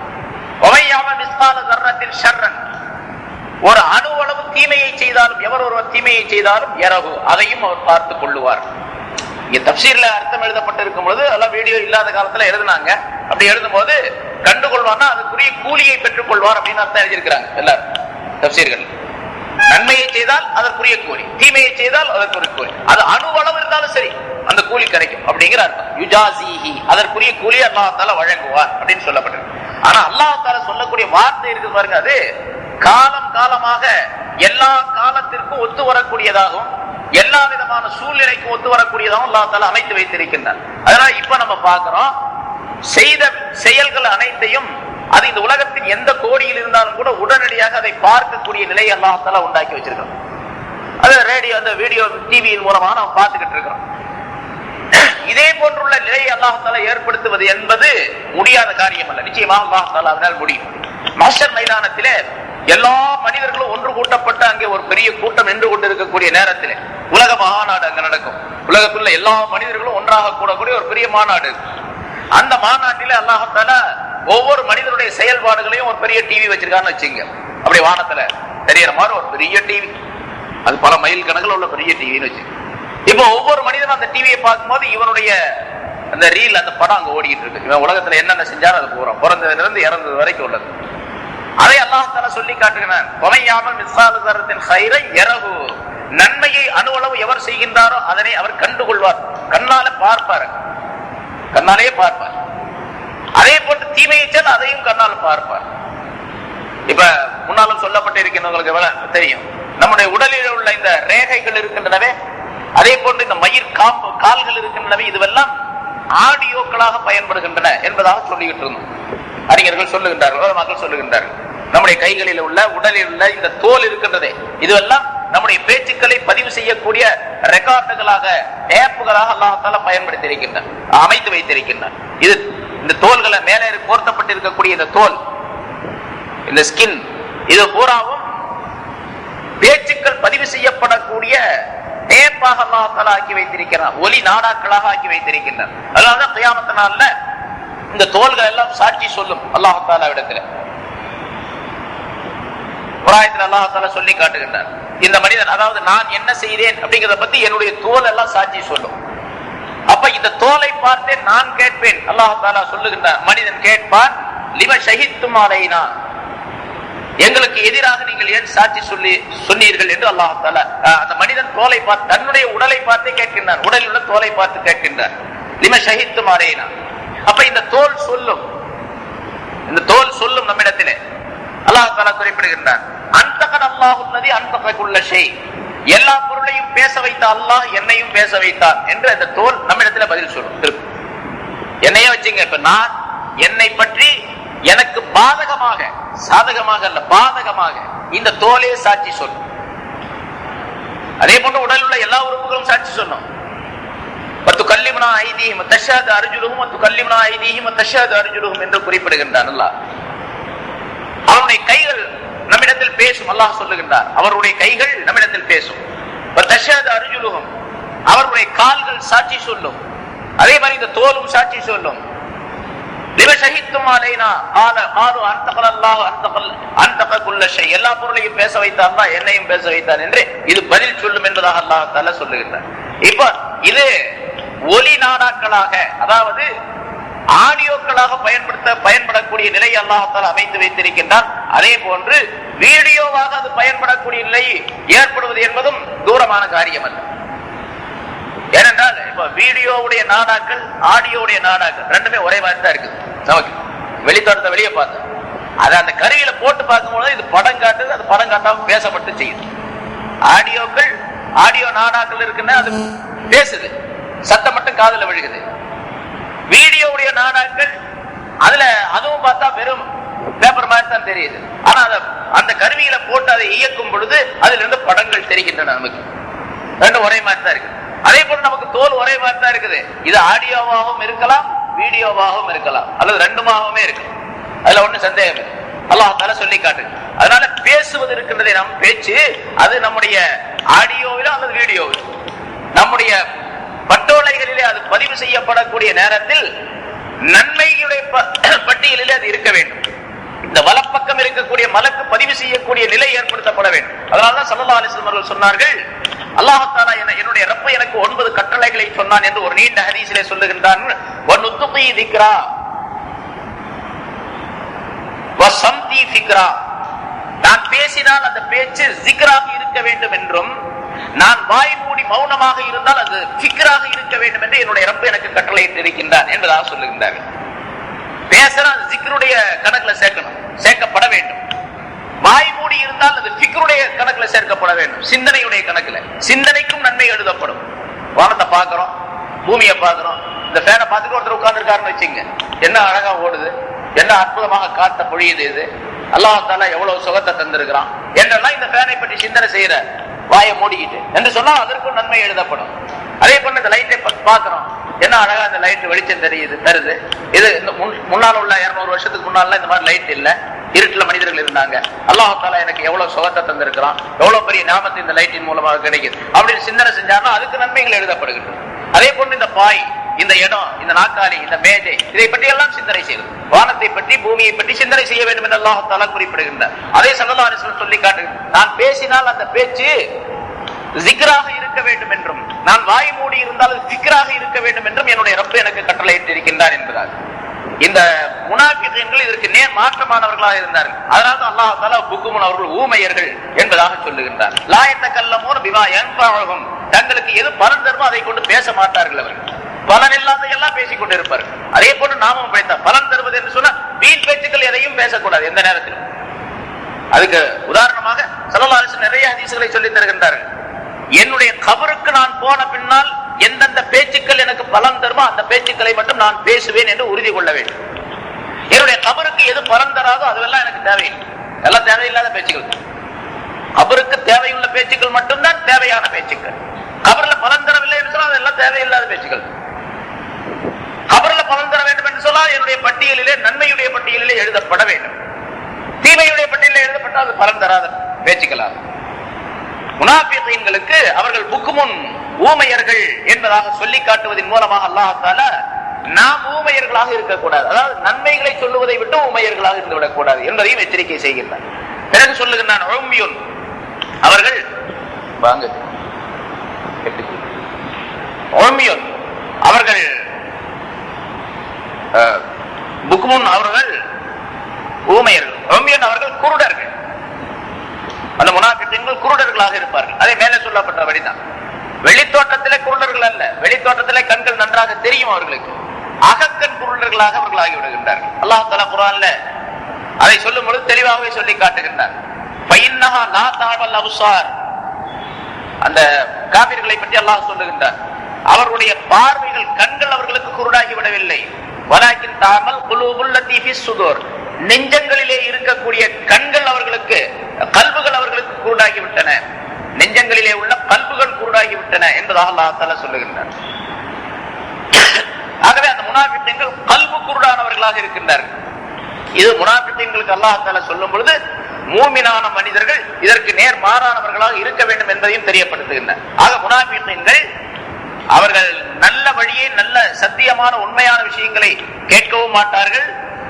ஒரு அணுவளவு தீமையை செய்தாலும், எவர் ஒருவர் தீமையை செய்தாலும் யரஹு, அதையும் அவர் பார்த்து கொள்ளுவார். இங்க தப்சீர்ல அர்த்தம் எழுதப்பட்டிருக்கும் பொழுது அதெல்லாம் வீடியோ இல்லாத காலத்துல எழுதுனாங்க. அப்படி எழுதும் போது கண்டுகொள்வார்னா அதுக்குரிய கூலியை பெற்றுக் கொள்வார் அப்படின்னு அர்த்தம் எழுதியிருக்கிறாங்க எல்லாரும் தப்சீர்கள். நன்மையை செய்தால் அதற்குரிய கூலி, தீமையை செய்தால் அதற்குரிய கூலி, அது அணுவளவு இருந்தாலும் சரி அந்த கூலி கிடைக்கும் அப்படிங்கிற அர்த்தம். யுஜாசிஹி, அதற்குரிய கூலி அல்லாஹ் தஆலா வழங்குவார் அப்படின்னு சொல்லப்பட்டிருக்கு. ஆனா அல்லாஹ் தஆலா சொல்லக்கூடிய வார்த்தை இருக்கு பாருங்க, அது காலம் காலமாக எல்லா காலத்திற்கும் ஒத்து வரக்கூடியதாகவும் எல்லா விதமான சூழ்நிலைக்கும் ஒத்து வரக்கூடியதாகவும் அல்லாஹ் தஆலா அமைத்து வைத்திருக்கின்றார். அதனால இப்ப நம்ம பார்க்கிறோம், செய்த செயல்கள் அனைத்தையும் அது இந்த உலகத்தின் எந்த கோடியில் இருந்தாலும் கூட உடனடியாக அதை பார்க்கக்கூடிய நிலையை அல்லாஹ் தஆலா உண்டாக்கி வச்சிருக்கிறோம். அது ரேடியோ, அந்த வீடியோ, டிவியின் மூலமா நாம் பார்த்துக்கிட்டு இருக்கிறோம். இதே போன்றுள்ள நிலையை அல்லாஹ் தஆலா ஏற்படுத்துவது என்பது முடியாத காரியம் அல்ல. நிச்சயமாக அல்லாஹ் தஆலாவினால் முடியும். மஹ்ஷர் மைதானத்திலே எல்லா மனிதர்களும் ஒன்று கூட்டப்பட்ட அங்கே ஒரு பெரிய கூட்டம் நின்று கொண்டிருக்கக்கூடிய நேரத்திலே உலக மாநாடு அங்க நடக்கும். உலகத்துள்ள எல்லா மனிதர்களும் ஒன்றாக கூடக்கூடிய ஒரு பெரிய மாநாடு. அந்த மாநாட்டிலே அல்லாஹ் தஆலா ஒவ்வொரு மனிதனுடைய செயல்பாடுகளையும் ஒரு பெரிய டிவி வச்சிருக்கான்னு வச்சுங்க. அப்படி வானத்துல தெரியற மாதிரி ஒரு பெரிய டிவி, அது பல மைல் கணக்கில் உள்ள பெரிய டிவின்னு வச்சு. இப்போ ஒவ்வொரு மனிதனும் அந்த டிவியை பார்க்கும்போது இவனுடைய அந்த ரீல், அந்த படம் அங்க ஓடிக்கிட்டு இருக்கு. இவன் உலகத்துல என்னென்ன செஞ்சாலும் அது போறோம், பிறந்ததுல இருந்து இறந்தது வரைக்கும் உள்ளது. அதை அல்லாஹ் தஆலா சொல்லி காட்டுகிறான். வமையாமல் மிஸ்ஸால ஸர்ரத்தின் கைரன் யரஹு, நன்மையை அணுவளவு எவர் செய்கின்றாரோ அதனை அவர் கண்டுகொள்வார். கண்ணாலே பார்ப்பார், கண்ணாலே பார்ப்பார். அதே போன்று தீமையை சொன்னால் அதையும் கண்ணால் பார்ப்பார். இப்ப முன்னாலும் சொல்லப்பட்டிருக்கிறவங்களுக்கு தெரியும், நம்முடைய உடலில் உள்ள இந்த ரேகைகள் இருக்கின்றனவே, அதே போன்று இந்த மயிர் கால்கள் இருக்கின்றனவே, இதுவெல்லாம் ஆடியோக்களாக பயன்படுகின்றன என்பதாக சொல்லிக்கிட்டு இருந்தோம். அறிஞர்கள் சொல்லுகின்றார்கள், மக்கள் சொல்லுகின்றார்கள். நம்முடைய கைகளில் உள்ள உடலில் உள்ள இந்த தோல் இருக்கின்றதே, இதுவெல்லாம் நம்முடைய பேச்சுக்களை பதிவு செய்யக்கூடிய ரெக்கார்டுகளாக, டேப்புகளாக அல்லாஹ் தஆலா பயன்படுத்தி இருக்கின்றார், அமைத்து வைத்திருக்கின்றார். இது இந்த தோள்களை மேலே போர்த்தப்பட்டிருக்கக்கூடிய இந்த தோல், இந்த ஸ்கின், இது பூராவும் பேச்சுக்கள் பதிவு செய்யப்படக்கூடிய டேப்பாக அல்லாஹ் தஆலா ஆக்கி வைத்திருக்கிறார், ஒலி நாடாக்களாக ஆக்கி வைத்திருக்கின்றார். அதனாலதான் கியாமத் நாள்ல இந்த தோள்கள் எல்லாம் சாட்சி சொல்லும் அல்லாஹ் தஆலாவிடத்தில். குர்ஆனில் அல்லாஹ் தஆலா சொல்லி காட்டுகின்றார், இந்த மனிதன், அதாவது நான் என்ன செய்தேன் அப்படிங்கிறத பத்தி என்னுடைய தோல் எல்லாம் சாட்சி சொல்லும். அப்ப இந்த தோலை பார்த்தேன் நான் கேட்பேன். அல்லாஹ் தஆலா சொல்லுகின்றார், மனிதன் கேட்பான், லிம ஷஹித்தும் அலைனா, எங்களுக்கு எதிராக நீங்கள் ஏன் சாட்சி சொன்னீர்கள் என்று அல்லாஹ் தஆலா அந்த மனிதன் தோலை பார்த்து, தன்னுடைய உடலை பார்த்து கேட்கின்றான், உடலில் உள்ள தோலை பார்த்து கேட்கின்றான், லிம ஷஹித்தும் அலைனா. அப்ப இந்த தோல் சொல்லும், இந்த தோல் சொல்லும் நம்மிடத்திலே. அல்லாஹ் தஆலா குறிப்பிடுகின்றான், அன்தகன் அல்லாஹுல்லதி அன்தக குல்ல ஷை, எல்லா பொருளையும் பேச வைத்த அல்லாஹ் என்னையும் பேச வைத்தான் என்று அந்த தோல் நம்மிடத்துல பதில் சொல்லும். என்னையே வச்சுங்க, இப்ப நான் என்னை பற்றி எனக்கு பாதகமாக, சாதகமாக அல்ல பாதகமாக இந்த தோலே சாட்சி சொல்லும். அதே போன்று உடல் உள்ள எல்லா உறுப்புகளும் சாட்சி சொன்னோம். கல்லிமுனா ஐதீஹிம் தஷஹது அர்ஜுலுஹும் கல்லிமுனா ஐதீஹிம் தஷஹது அர்ஜுலுஹும் என்று குறிப்பிடுகின்றான் அல்லாஹ். அவருடைய கைகள் நம்மிடத்தில் பேசும், அல்லாஹ் சொல்லுகின்றார், அவருடைய கைகள் நம்மிடத்தில் பேசும். தஷஹது அர்ஜுலுஹும், அவருடைய கால்கள் சாட்சி சொல்லும். அதே மாதிரி இந்த தோலும் சாட்சி சொல்லும். எல்லா பொருளையும் பேச வைத்தான், என்னையும் பேச வைத்தான் என்று இது பதில் சொல்லும் என்பதாக அல்லாஹ் தஆலா சொல்லுகின்றார். இப்ப இது ஒலி நாடாக்களாக, அதாவது ஆடியோக்களாக பயன்படக்கூடிய நிலையை அல்லாஹ் தஆலா அமைத்து வைத்திருக்கின்றான். அதே போன்று வீடியோவாக அது பயன்படக்கூடிய நிலை ஏற்படுவது என்பதும் தூரமான காரியம் அல்ல. ஏனென்றால் இப்ப வீடியோவுடைய நாடாக்கள், ஆடியோவுடைய நாடாக்கள் ரெண்டுமே ஒரே மாதிரி தான் இருக்குது. நமக்கு வெளித்தோட்டத்தை வெளியே பார்த்து அதை அந்த கருவியில போட்டு பார்க்கும்போது இது படம் காட்டுது, அது படம் காட்டாம பேசப்பட்டு செய்யுது. ஆடியோக்கள், ஆடியோ நாடாக்கள் இருக்குன்னா அது பேசுது, சத்தம் மட்டும் காதுல விழுகுது. வீடியோவுடைய நாடாக்கள் அதுல அதுவும் பார்த்தா வெறும் பேப்பர் மாதிரி தான் தெரியுது. ஆனா அந்த கருவியில போட்டு அதை இயக்கும் பொழுது அதுல இருந்து படங்கள் தெரிகின்றன. நமக்கு ரெண்டும் ஒரே மாதிரி தான் இருக்கு. அதே போல நமக்கு தோல் ஒரே மாதிரி தான் இருக்குது. இது ஆடியோவாகவும் இருக்கலாம், வீடியோவாகவும் இருக்கலாம், அல்லது ரெண்டுமாகவுமே இருக்கு. அதுல ஒண்ணு சந்தேகம் இல்லை. அல்லாஹ் தஆலா சொல்லி காட்டு. அதனால பேசுவது இருக்கின்றதே, நம் பேச்சு அது நம்முடைய ஆடியோவிலோ அல்லது வீடியோவிலோ, நம்முடைய பட்டோலைகளிலே அது பதிவு செய்யப்படக்கூடிய நேரத்தில் நன்மைகளுடைய பட்டியலிலே அது இருக்க வேண்டும். இந்த வலப்பக்கம் இருக்கக்கூடிய மலக்கு பதிவு செய்யக்கூடிய நிலை ஏற்படுத்தப்பட வேண்டும். அதனாலதான் ஸல்லல்லாஹு அலைஹி வஸல்லம் அவர்கள் சொன்னார்கள், அல்லாஹ் தஆலா என்னுடைய ரப்பு எனக்கு 9 கட்டளைகளை சொன்னான் என்று ஒரு நீண்ட ஹதீஸிலே சொல்லுகின்றான். வனுத்துகி திக்ரா வஸம்தி ஃபிக்ரா, நான் பேசினால் அந்த பேச்சு ஜிக்ராக இருக்க வேண்டும் என்றும், நான் வாய் மூடி மௌனமாக இருந்தால் அது ஃபிக்ராக இருக்க வேண்டும் என்று என்னுடைய ரப்பு எனக்கு கட்டளையிட்டு இருக்கின்றான் என்பதாக சொல்லுகின்றார்கள். பேசுறா ஜிக்ருடைய கணக்குல சேர்க்கப்பட வேண்டும். வாய் மூடி இருந்தால் அது ஃபிக்ருடைய கணக்குல சேர்க்கப்பட வேண்டும், சிந்தனையுடைய கணக்குல. சிந்தனைக்கும் நன்மை எழுதப்படும். வானத்தை பார்க்கிறோம், பூமியை பார்க்கிறோம், இந்த ஃபேனை பார்த்துட்டு ஒருத்தர் உட்கார்ந்து இருக்காருன்னு வச்சுங்க, என்ன அழகா ஓடுது, என்ன அற்புதமாக காத்த பொழியுது, இது அல்லாஹ் தஆலா எவ்வளவு சுகத்தை தந்திருக்கிறான் என்றெல்லாம் இந்த ஃபேனை பற்றி சிந்தனை செய்யற வாயை மூடிக்கிட்டு என்று சொன்னால் அதற்கும் நன்மை எழுதப்படும். அதே போல இந்த லைட்டை பார்க்கிறோம், என்ன அழகா இந்த லைட் வெளிச்சம் தருது. இது முன்னால் உள்ள 200 வருஷத்துக்கு முன்னால இந்த மாதிரி லைட் இல்ல, இருட்டுல மனிதர்கள் இருந்தாங்க. அல்லாஹ் தஆலா எனக்கு எவ்வளவு சுகத்தை தந்திருக்கிறான், எவ்வளவு பெரிய ஞாபகத்தை இந்த லைட்டின் மூலமாக கிடைக்குது அப்படின்னு சிந்தனை செஞ்சாருன்னா அதுக்கு நன்மைகள் எழுதப்படுகின்றன. அதே போன்று இந்த பாய், இந்த இடம், இந்த நாற்காலி, இந்த மேஜை, இதை பற்றி எல்லாம் சிந்தனை செய்யும். வானத்தை பற்றி, பூமியை பற்றி சிந்தனை செய்ய வேண்டும் என்று அல்லாஹ் தஆலா குறிப்பிடுகின்றார். அதே ஸல்லல்லாஹு அலைஹி வஸல்லம் சொல்லி காட்டு, நான் பேசினால் அந்த பேச்சு ஜிக்ராக இருக்க வேண்டும் என்றும், நான் வாய் மூடி இருந்தால் ஜிக்ராக இருக்க வேண்டும் என்றும் என்னுடைய ரப்பு எனக்கு கட்டளையிட்டு இருக்கின்றார் என்பதால். இந்த முனாஃபிகீன்கள் இதற்கு நேர் மாற்றமானவர்களாக இருந்தார்கள். அதனால அல்லாஹ் தஆலா புக்குமுன் அவர்கள் ஊமையர்கள் என்பதாக சொல்லுகின்றார். லா யதகல்லமூன பிமா யன்ஃபஉஹும், தங்களுக்கு எது பலன் தருமோ அதை கொண்டு பேச மாட்டார்கள் அவர்கள். பலன் இல்லாதையெல்லாம் பேசிக் கொண்டிருப்பார்கள். அதே போன்று நாமும் படித்த பலன் தருவது என்று சொன்னா வீண் பேச்சுக்கள் எதையும் பேசக்கூடாது எந்த நேரத்திலும். அதுக்கு உதாரணமாக ஸல்லல்லாஹு அலைஹி வஸல்லம் நிறைய ஹதீஸ்களை சொல்லி தருகின்றார்கள். என்னுடைய கபருக்கு நான் போன பின்னால் எந்தெந்த பேச்சுக்கள் எனக்கு பலன் தருமோ அந்த பேச்சுக்களை மட்டும் நான் பேசுவேன் என்று உறுதி கொள்ள வேண்டும். என்னுடைய கபருக்கு எது பலன் தராதோ அதுவெல்லாம் எனக்கு தேவையில்லை, எல்லாம் தேவையில்லாத பேச்சுக்கள். கபருக்கு தேவையுள்ள பேச்சுக்கள் மட்டும்தான் தேவையான பேச்சுக்கள். கபர்ல பலன் தரவில்லை என்று சொன்னால் அதெல்லாம் தேவையில்லாத பேச்சுக்கள். கபர்ல பலன் தர வேண்டும் என்று சொன்னால் என்னுடைய பட்டியலிலே நன்மையுடைய பட்டியலிலே எழுதப்பட வேண்டும். தீமையுடைய பட்டியலில் எழுதப்பட்டால் அது பலன் தராத பேச்சுக்களாகும். முனாஃபிகீன்களுக்கு அவர்கள் புக்குமுன் ஊமையர்கள் என்பதாக சொல்லி காட்டுவதன் மூலமாக அல்லாஹ் தஆலா நாம் ஊமையர்களாக இருக்கக்கூடாது, அதாவது நன்மைகளை சொல்லுவதை விட்டு ஊமையர்களாக இருந்து விடக்கூடாது என்பதையும் எச்சரிக்கை செய்கின்றார். பிறகு சொல்லுகின்றான் உம்மியுன் அவர்கள் வாங்க உம்மியுன் அவர்கள் புக்குமுன் அவர்கள் ஊமையர்கள், உம்மியுன் அவர்கள் குருடர்கள். அந்த முனாஃபிகீன்கள் குருடர்களாக இருப்பார்கள். அதே மேலே சொல்லப்பட்டபடிதான். வெளித்தோட்டத்திலே குருடர்கள் அல்ல, வெளித்தோட்டத்திலே கண்கள் நன்றாக தெரியும் அவர்களுக்கு. அகக்கண் குருடர்களாக அவர்கள் ஆகிவிடுகின்றார்கள். அல்லாஹ் தஆலா குர்ஆன்ல அதை சொல்லும் பொழுது தெளிவாகவே சொல்லி காட்டுகின்றார். ஃபைன்னஹா லா தஅமல் அப்சார், அந்த காபிர்களை பற்றி அல்லாஹ் சொல்லுகின்றார். அவர்களுடைய பார்வைகள் கண்கள் அவர்களுக்கு குருடாகி விடவில்லை. வலாக்கின் தஅமல் குலூபுல் லத்தீ ஃபிஸ் சுதூர், நெஞ்சங்களிலே இருக்கக்கூடிய கண்கள் அவர்களுக்கு, கல்புகள் அவர்களுக்கு குருடாகி விட்டன, நெஞ்சங்களிலே உள்ள கல்புகள் குருடாகி விட்டன என்பதாக அல்லாஹ் தஆலா சொல்லுகின்றார். ஆகவே அந்த முனாஃபிகீன்கள் கல்பு குருடானவர்களாக இருக்கின்றார்கள். இது முனாஃபிகீன்களுக்கு அல்லாஹ் தஆலா சொல்லும் பொழுது மூமினான மனிதர்கள் இதற்கு நேர் மாறானவர்களாக இருக்க வேண்டும் என்பதையும் தெரியப்படுத்துகின்றனர். ஆக முனாஃபிகீன்கள் அவர்கள் நல்ல வழியை, நல்ல சத்தியமான உண்மையான விஷயங்களை கேட்கவும் மாட்டார்கள்,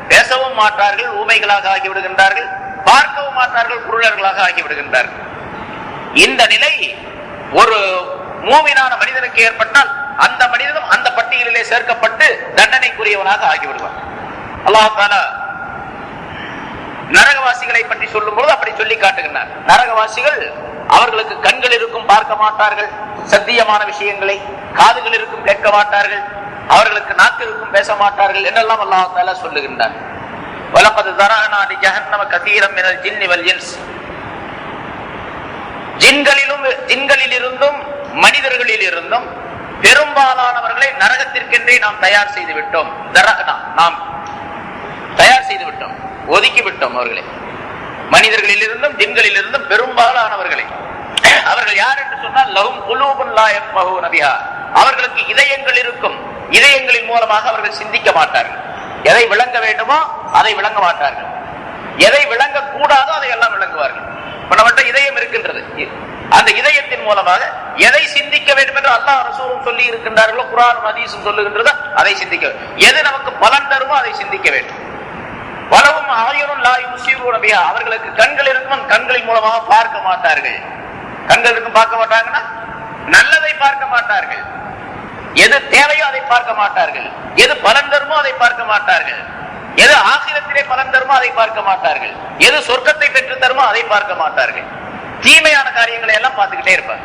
பேசவும் மாட்டார்கள், ஊமைகளாக ஆகிவிடுகின்றார்கள், பார்க்கவும் மாட்டார்கள், குருடர்களாக ஆகிவிடுகின்றார்கள். இந்த நிலை ஒரு மூமினான மனிதனுக்கு ஏற்பட்டால் அந்த மனிதனும் அந்த பட்டியலிலே சேர்க்கப்பட்டு தண்டனைக்குரியவனாக ஆகிவிடுவார். அல்லாஹ் தஆலா நரகவாசிகளை பற்றி சொல்லும் போது அப்படி சொல்லி காட்டுகின்றார். நரகவாசிகள் அவர்களுக்கு கண்கள் இருக்கும், பார்க்க மாட்டார்கள் சத்தியமான விஷயங்களை, காதுகள் இருக்கும், கேட்க மாட்டார்கள், அவர்களுக்கு நாக்கு இருக்கும், பேச மாட்டார்கள் என்றெல்லாம் அல்லாஹ் தஆலா சொல்லுகின்றார். வலகத் ஸரஅனா லிஜஹன்னம கஸீரம் மினல் ஜின்னி வல் இன்ஸ், ஜின்களிலிருந்தும் மனிதர்களில் இருந்தும் பெரும்பாலானவர்களை நரகத்திற்கென்றே நாம் தயார் செய்து விட்டோம். நாம் தயார் செய்து விட்டோம், ஒதுக்கி விட்டோம் அவர்களை. மனிதர்களில் இருந்தும் ஜின்களில் இருந்தும் பெரும்பாலானவர்களை. அவர்கள் யார் என்று சொன்னால் லஹும் குலூபுன் லா யஃபஹூன பிஹா, அவர்களுக்கு இதயங்கள் இருக்கும், இதயங்களின் மூலமாக அவர்கள் சிந்திக்க மாட்டார்கள். எதை விளங்க வேண்டுமோ அதை விளங்க மாட்டார்கள், எதை விளங்க கூடாதோ அதை எல்லாம் விளங்குவார்கள். நம்மகிட்ட இதயம் இருக்கின்றது, அந்த இதயத்தின் மூலமாக எதை சிந்திக்க வேண்டும் என்று அல்லாஹ் ரசூலும் சொல்லி இருக்கின்றார்களோ, குர்ஆனும் ஹதீஸும் சொல்லுகின்றதோ அதை சிந்திக்க, எது நமக்கு பலன் தருமோ அதை சிந்திக்க வேண்டும். வலவும் ஆயுனும் லா யுப்சிரூன பிஹா, அவர்களுக்கு கண்கள் இருக்கும், கண்களின் மூலமாக பார்க்க மாட்டார்கள். கண்கள் இருக்கும், பார்க்க மாட்டாங்கன்னா நல்லதை பார்க்க மாட்டார்கள், எது தேவையோ அதை பார்க்க மாட்டார்கள், எது பலன் தருமோ அதை பார்க்க மாட்டார்கள், எது ஆகிரத்திலே பலன் தருமோ அதை பார்க்க மாட்டார்கள், எது சொர்க்கத்தை பெற்று தருமோ அதை பார்க்க மாட்டார்கள். தீமையான காரியங்களை எல்லாம் பார்த்துக்கிட்டே இருப்பார்.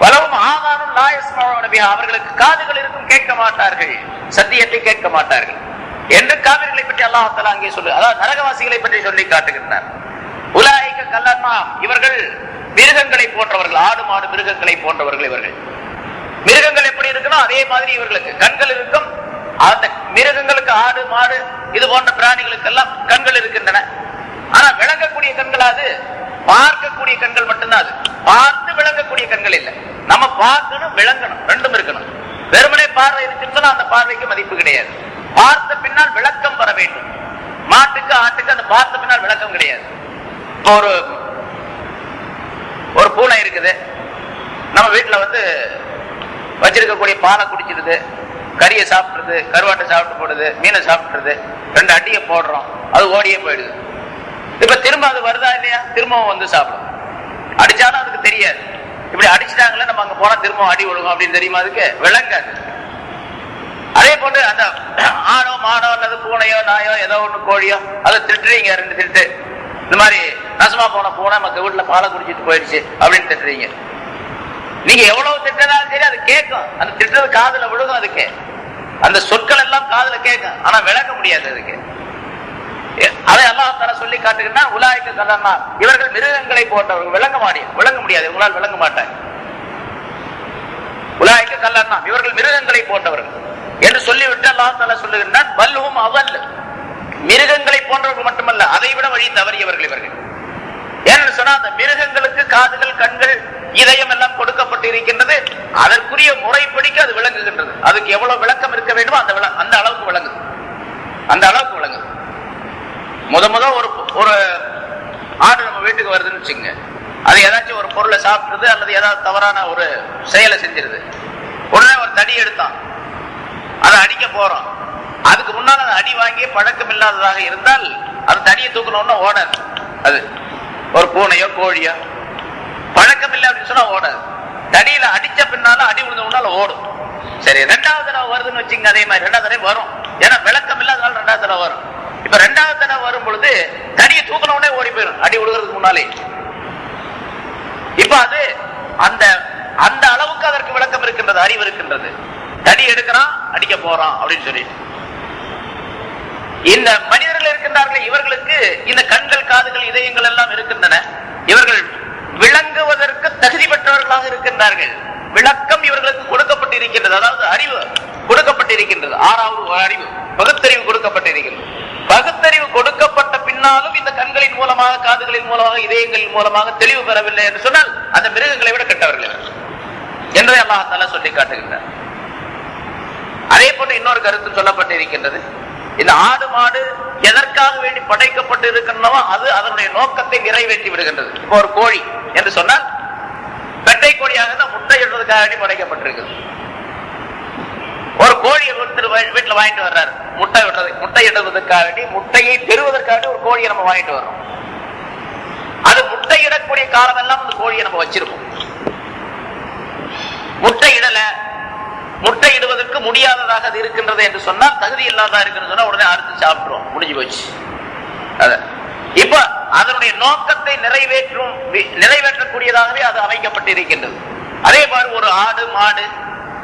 வலவும் ஆதானும் லா யஸ்மஊன பிஹா, அவர்களுக்கு காதுகள் இருக்கும், கேட்க மாட்டார்கள், சத்தியத்தை கேட்க மாட்டார்கள் என்று காவிர்களை பற்றி அல்லாஹ் தஆலா அங்கே சொல்லு, அதாவது நரகவாசிகளை பற்றி சொல்லி காட்டுகின்றார். உலாயிக கல்லன்ஆம், இவர்கள் மிருகங்களை போன்றவர்கள், ஆடு மாடு மிருகங்களை போன்றவர்கள். இவர்கள் மிருகங்கள் எப்படி இருக்கணும் அதே மாதிரி இவர்களுக்கு கண்கள் இருக்கும். அந்த மிருகங்களுக்கு, ஆடு மாடு இது போன்ற பிராணிகளுக்கு எல்லாம் கண்கள் இருக்கின்றன. ஆனா விளங்கக்கூடிய கண்கள், அது பார்க்கக்கூடிய கண்கள் மட்டும்தான். அது பார்த்து விளங்கக்கூடிய கண்கள் இல்லை. நம்ம பார்க்கணும், விளங்கணும், ரெண்டும் இருக்கணும். வெறுமனே பார்வை இருக்குன்னு அந்த பார்வைக்கு மதிப்பு கிடையாது. பார்த்த பின்னால் விளக்கம் பெற வேண்டும். மாட்டுக்கு ஆட்டுக்கு அந்த பார்த்த பின்னால் விளக்கம் கிடையாது. ஒரு பூனை இருக்குது, நம்ம வீட்டுல வச்சிருக்கக்கூடிய பாலை குடிச்சிருது, கறியை சாப்பிடுறது, கருவாட்டை சாப்பிட்டு போடுது, மீனை சாப்பிடுறது, 2 அடியை போடுறோம், அது ஓடியே போயிடுது. இப்ப திரும்ப அது வருதா இல்லையா, திரும்பவும் சாப்பிடும். அடிச்சாலும் அதுக்கு தெரியாது, இப்படி அடிச்சுட்டாங்களே நம்ம அங்க போனா திரும்ப அடி ஒழுகும் அப்படின்னு தெரியுமா, அதுக்கு விளங்காது. அதே போன்று அந்த ஆணோ மாடோ அல்லது பூனையோ நாயோ ஏதோ ஒண்ணு கோழியோ அதை திட்டுறீங்க, 2 திட்டு, இந்த மாதிரி நாசமா போன பூனை நம்ம வீட்டுல பாலை குடிச்சிட்டு போயிடுச்சு அப்படின்னு திட்டுறீங்க. நீங்க எவ்வளவு திட்டினாலும் சரி அது கேட்கும். அந்த திட்டுறது காதுல விழுகும். அதுக்கு அந்த சொற்கள் எல்லாம் காதுல கேட்கும். ஆனா விளக்க முடியாது. அதுக்கு அதை அல்லாஹ் தஆலா சொல்லி காட்டுகிறான், உலாயிக கல்லன்னா, இவர்கள் மிருகங்களை போன்றவர்கள். விளங்க முடியாது, இவங்களால் விளங்க மாட்டாங்க. உலாயிக கல்லன்னா, இவர்கள் மிருகங்களை போன்றவர்கள் என்று சொல்லிவிட்டு அல்லாஹ் தஆலா சொல்லுகிறான், பல்ஹும் அவல், மிருகங்களை போன்றவர்கள் மட்டுமல்ல, அதை விட வழி தவறியவர்கள் இவர்கள். ஏன்னு சொன்னா, அந்த மிருகங்களுக்கு காதுகள், கண்கள், இதயம் எல்லாம் கொடுக்கப்பட்டு இருக்கின்றது. அதற்குரிய முறைப்படிக்கு அது விளங்குகின்றது. அதுக்கு எவ்வளவு விளக்கம் இருக்க வேண்டுமோ அந்த அளவுக்கு விளங்குது. அந்த அளவுக்கு விளங்குது. முத ஒரு ஆடு நம்ம வீட்டுக்கு வருதுன்னு வச்சுங்க, அது ஏதாச்சும் ஒரு பொருளை சாப்பிடுறது அல்லது ஏதாவது தவறான ஒரு செயலை செஞ்சிருது. உடனே ஒரு தடி எடுத்தான், அதை அடிக்க போறோம். அதுக்கு முன்னால் அது அடி வாங்கி பழக்கம் இல்லாததாக இருந்தால் அது தடியை தூக்கணும்னா ஓடாது. அது ஒரு பூனையோ கோழியோ பழக்கம் இல்லை அப்படின்னு சொன்னா ஓடாது. தடியில அடிச்ச பின்னால அடி விழுந்தோம்னால ஓடும். சரி, ரெண்டாவது தடவை வருதுன்னு வச்சுங்க, அதே மாதிரி ரெண்டாவது தடவை வரும். ஏன்னா விளக்கம் இல்லாதனால ரெண்டாவது தடவை வரும். இப்ப ரெண்டாவது தடவை வரும் பொழுது தடியை தூக்கின உடனே ஓடி போயிடும், அடி விழுகிறதுக்கு முன்னாலே. இப்ப அது அந்த அந்த அளவுக்கு அதற்கு விளக்கம் இருக்கின்றது, அறிவு இருக்கின்றது. தடி எடுக்கிறான், அடிக்க போறான் அப்படின்னு சொல்லி. இந்த மனிதர்கள் இருக்கின்றார்கள், இவர்களுக்கு இந்த கண்கள், காதுகள், இதயங்கள் எல்லாம் இருக்கின்றன. இவர்கள் விளங்குவதற்கு தகுதி பெற்றவர்களாக இருக்கின்றார்கள். விளக்கம் இவர்களுக்கு கொடுக்கப்பட்டிருக்கின்றது. அதாவது அறிவு கொடுக்கப்பட்டிருக்கின்றது. ஆறாவது அறிவு, பகுத்தறிவு கொடுக்கப்பட்டிருக்கின்றது. பகுத்தறிவு கொடுக்கப்பட்ட பின்னாலும் இந்த கண்களின் மூலமாக, காதுகளின் மூலமாக, இதயங்களின் மூலமாக தெளிவு பெறவில்லை என்று சொன்னால் அந்த மிருகங்களை விட கெட்டவர்கள் என்று அல்லாஹ் தஆலா சொல்லி காட்டுகின்றார். அதே போன்று இன்னொரு கருத்து சொல்லப்பட்டிருக்கின்றது. இந்த ஆடு மாடு எதற்காக வேண்டி படைக்கப்பட்டு இருக்கின்றனவோ அது அதனுடைய நோக்கத்தை நிறைவேற்றி விடுகின்றது. இப்போ ஒரு கோழி என்று சொன்னால் பெட்டை கோழியாக தான் முட்டை இடுவதற்காக வேண்டி படைக்கப்பட்டிருக்குது. ஒரு கோழியை வீட்டுல வாங்கிட்டு வர்றாரு, முட்டை இடுவதற்காக வேண்டி, முட்டையை பெறுவதற்காக ஒரு கோழியை நம்ம வாங்கிட்டு வர்றோம். அது முட்டை இடக்கூடிய காலம் எல்லாம் அந்த கோழியை நம்ம வச்சிருக்கோம். முட்டை இடல, முட்டை இடுவதற்கு முடியாததாக அது இருக்கின்றது என்று சொன்னால், தகுதி இல்லாததா இருக்குன்னு சொன்னா உடனே அறுத்து சாப்பிட்டுரும், முடிஞ்சு போச்சு. இப்ப அதனுடைய நோக்கத்தை நிறைவேற்றக்கூடியதாகவே அது அமைக்கப்பட்டிருக்கின்றது. அதே மாதிரி ஒரு ஆடு மாடு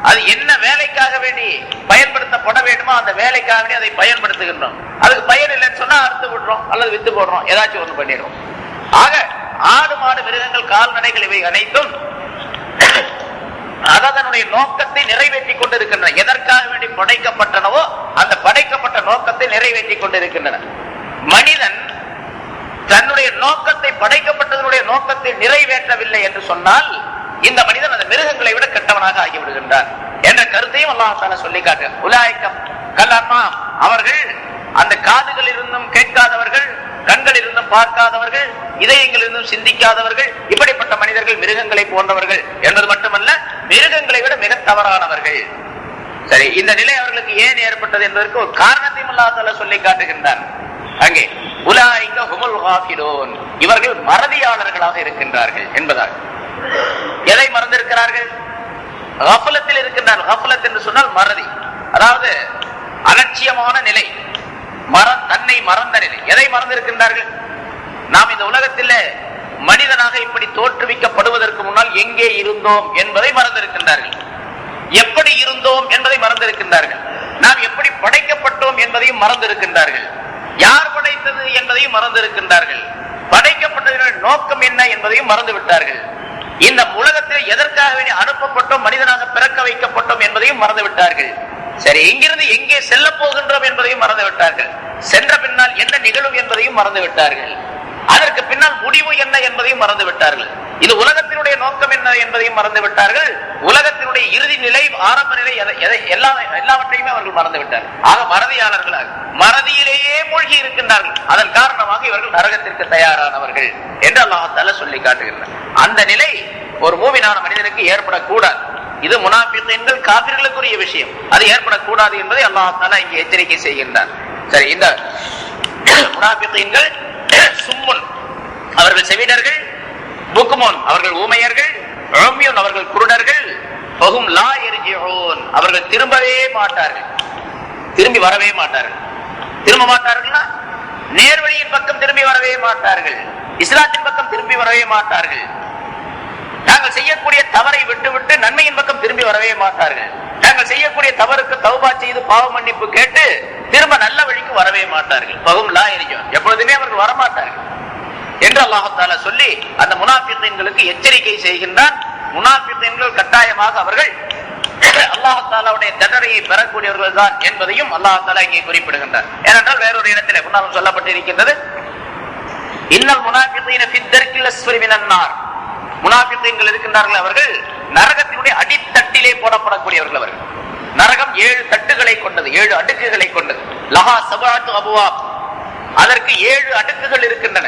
அது என்ன வேலைக்காக வேண்டி பயன்படுத்தப்பட வேண்டுமோ அந்த வேலைக்காக வேண்டி அதை பயன்படுத்துகின்றோம். அதுக்கு பயன் இல்லைன்னு சொன்னா அறுத்து விடுறோம் அல்லது வித்து போடுறோம், ஏதாச்சும் ஒண்ணு பண்ணிடுறோம். ஆக ஆடு மாடு மிருகங்கள் கால்நடைகள் இவை அனைத்தும் அதனுடைய நோக்கத்தை நிறைவேற்றி கொண்டிருக்கின்றன. எதற்காக வேண்டி படைக்கப்பட்டனவோ அந்த படைக்கப்பட்ட நோக்கத்தை நிறைவேற்றி கொண்டிருக்கின்றன. மனிதன் தன்னுடைய நோக்கத்தை, படைக்கப்பட்டதனுடைய நோக்கத்தை நிறைவேற்றவில்லை என்று சொன்னால் இந்த மனிதன் அந்த மிருகங்களை விட கெட்டவனாக ஆகிவிடுகின்றான் என்ற கருத்தையும் அல்லாஹ் தஆலா சொல்லி காட்டு. உலாயிக கல்லன்னா, அவர்கள் அந்த காதுகள் இருந்தும் கேட்காதவர்கள், கண்கள் இருந்தும் பார்க்காதவர்கள், இதயங்கள் இருந்தும் சிந்திக்காதவர்கள், இப்படிப்பட்ட மனிதர்கள் மிருகங்களை போன்றவர்கள் என்பது மட்டுமல்ல, மிருகங்களை விட மிக தவறானவர்கள். சரி, இந்த நிலை அவர்களுக்கு ஏன் ஏற்பட்டது என்பதற்கு ஒரு காரணத்தையும் அல்லாஹ் தஆலா சொல்லி காட்டுகின்றான். அங்கே உலாயிக ஹுமுல் காஃபிலூன், இவர்கள் மறதியாளர்களாக இருக்கின்றார்கள் என்பதாக. எதை மறந்திருக்கிறார்கள்? கஃலத்தில் இருக்கின்றார்கள். கஃலத் என்று சொன்னால் மறதி, அதாவது அலட்சியமான நிலை, தன்னை மறந்த நிலை. எதை மறந்திருக்கின்றார்கள்? நாம் இந்த உலகத்தில் மனிதனாக இப்படி தோற்றுவிக்கப்படுவதற்கு முன்னால் எங்கே இருந்தோம் என்பதை மறந்திருக்கின்றார்கள். எப்படி இருந்தோம் என்பதை மறந்திருக்கின்றார்கள். நாம் எப்படி படைக்கப்பட்டோம் என்பதையும் மறந்திருக்கின்றார்கள். யார் படைத்தது என்பதையும் மறந்திருக்கின்றார்கள். படைக்கப்பட்டதன் நோக்கம் என்ன என்பதையும் மறந்து விட்டார்கள். இந்த உலகத்தில் எதற்காக வேண்டி அனுப்பப்பட்டோம், மனிதனாக பிறக்க வைக்கப்பட்டோம் என்பதையும் மறந்து விட்டார்கள். சரி, எங்கிருந்து எங்கே செல்ல போகின்றோம் என்பதையும் மறந்து விட்டார்கள். சென்ற பின்னால் என்ன நிகழும் என்பதையும் மறந்து விட்டார்கள். அதற்கு பின்னால் முடிவு என்ன என்பதையும் மறந்து விட்டார்கள். இது உலகத்தினுடைய நோக்கம் என்ன என்பதையும் மறந்து விட்டார்கள். உலகத்தினுடைய இறுதி நிலை, ஆரம்ப நிலை, எல்லாவற்றையுமே அவர்கள் மறந்து விட்டார்கள். ஆக மறதியாளர்களாக மறதியிலேயே மூழ்கி இருக்கின்றார்கள். அதன் காரணமாக இவர்கள் நரகத்திற்கு தயாரானவர்கள் என்று அல்லாஹ் தஆலா சொல்லி காட்டுகின்றார். அந்த நிலை ஒரு மூமினான மனிதனுக்கு ஏற்படக்கூடாது. இது முனாஃபிகீன்கள், காபிர்களுக்குரிய விஷயம். அது ஏற்படக்கூடாது என்பதை அல்லாஹ் தஆலா இங்கே எச்சரிக்கை செய்கின்றார். சரி, இந்த முனாஃபிகீன்கள் சும்முன், அவர்கள் செவிடர்கள், புக்முன், அவர்கள் ஊமையர்கள், உம்யுன், அவர்கள் குருடர்கள், ஃபஹும் லா யர்ஜிஊன், அவர்கள் திரும்பவே மாட்டார்கள், திரும்பி வரவே மாட்டார்கள். திரும்ப மாட்டார்கள்னா நேர்வழியின் பக்கம் திரும்பி வரவே மாட்டார்கள், இஸ்லாத்தின் பக்கம் திரும்பி வரவே மாட்டார்கள். நாங்கள் செய்யக்கூடிய தவறை விட்டுவிட்டு நன்மையின் பக்கம் திரும்பி வரவே மாட்டார்கள். தாங்கள் செய்யக்கூடிய தவறுக்கு தௌபா செய்து பாவ மன்னிப்பு கேட்டு திரும்ப நல்ல வழிக்கு வரவே மாட்டார்கள். பகும் லா எரியும், எப்பொழுதுமே அவர்கள் வரமாட்டார்கள் என்று அல்லாஹ் தஆலா சொல்லி அந்த முனாஃபிகீன்களுக்கு எச்சரிக்கை செய்கின்றான். முனாஃபிகீன்கள் கட்டாயமாக அவர்கள் அல்லாஹ் தஆலாவுடைய தண்டனையை பெறக்கூடியவர்கள் தான் என்பதையும் அல்லாஹ் தஆலா இங்கே குறிப்பிடுகின்றார். ஏனென்றால் வேறொரு இடத்திலே முன்னாலும் சொல்லப்பட்டிருக்கின்றது, இன்னல் முனாஃபிகீன ஃபி தர்கில் அஸ்ஃபலி மினன் நார். முனாஃபிகீன்கள் இருக்கின்றார்கள், அவர்கள் நரகத்தினுடைய அடித்தட்டிலே போடப்படக்கூடியவர்கள். அவர்கள் நரகம் 7 தட்டுகளை கொண்டது, 7 அடுக்குகளை கொண்டது. லஹா சபஅத்து அபுவாப், அதற்கு 7 அடுக்குகள் இருக்கின்றன,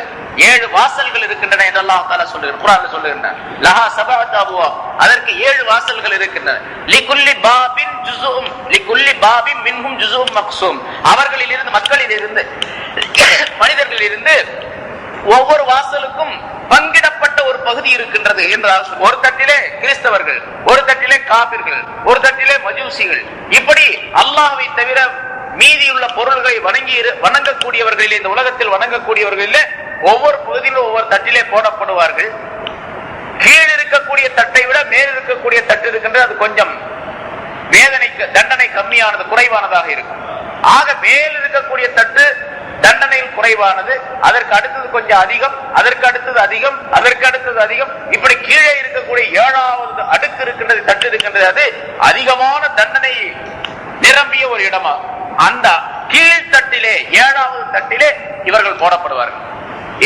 7 வாசல்கள் இருக்கின்றன என்று அல்லாஹ் தஆலா சொல்லுகிறார். குர்ஆன்ல சொல்லுகிறார், லஹா சபஅத்து அபுவாப், அதற்கு 7 வாசல்கள் இருக்கின்றன. லிகுல்லி பாபின் ஜுஸும் லிகுல்லி பாபின் மின்ஹும் ஜுஸும் மக்ஸூம், அவர்களிலிருந்து மக்களிலிருந்து மனிதர்களிலிருந்து ஒவ்வொரு வாசலுக்கும் பங்கிடப்பட்ட ஒரு பகுதி இருக்கின்றது என்றால், ஒரு தட்டிலே கிறிஸ்தவர்கள், ஒரு தட்டிலே காபிர்கள், ஒரு தட்டிலே மஜூசிகள், இப்படி அல்லாஹ்வை தவிர மீதியுள்ள பொருள்களை வணங்கக்கூடியவர்களில், இந்த உலகத்தில் வணங்கக்கூடியவர்களில் ஒவ்வொரு பகுதியிலும் ஒவ்வொரு தட்டிலே போடப்படுவார்கள். கீழ் இருக்கக்கூடிய தட்டை விட மேல் இருக்கக்கூடிய தட்டு இருக்கின்றது, அது கொஞ்சம் தண்டனை கம்மியானது, குறைவானதாக இருக்கும். ஆக மேல் இருக்கக்கூடிய தட்டு தண்டனையில் குறைவானது, அதற்கு அடுத்தது கொஞ்சம் அதிகம், அதற்கு அடுத்தது அதிகம், அதற்கு அடுத்தது அதிகம், இப்படி கீழே இருக்கக்கூடிய 7வது அடுக்கு இருக்கின்றது, தட்டு இருக்கின்றது, அது அதிகமான தண்டனை நிரம்பிய ஒரு இடமா. அந்த கீழ்த்தட்டிலே 7வது தட்டிலே இவர்கள் போடப்படுவார்கள்.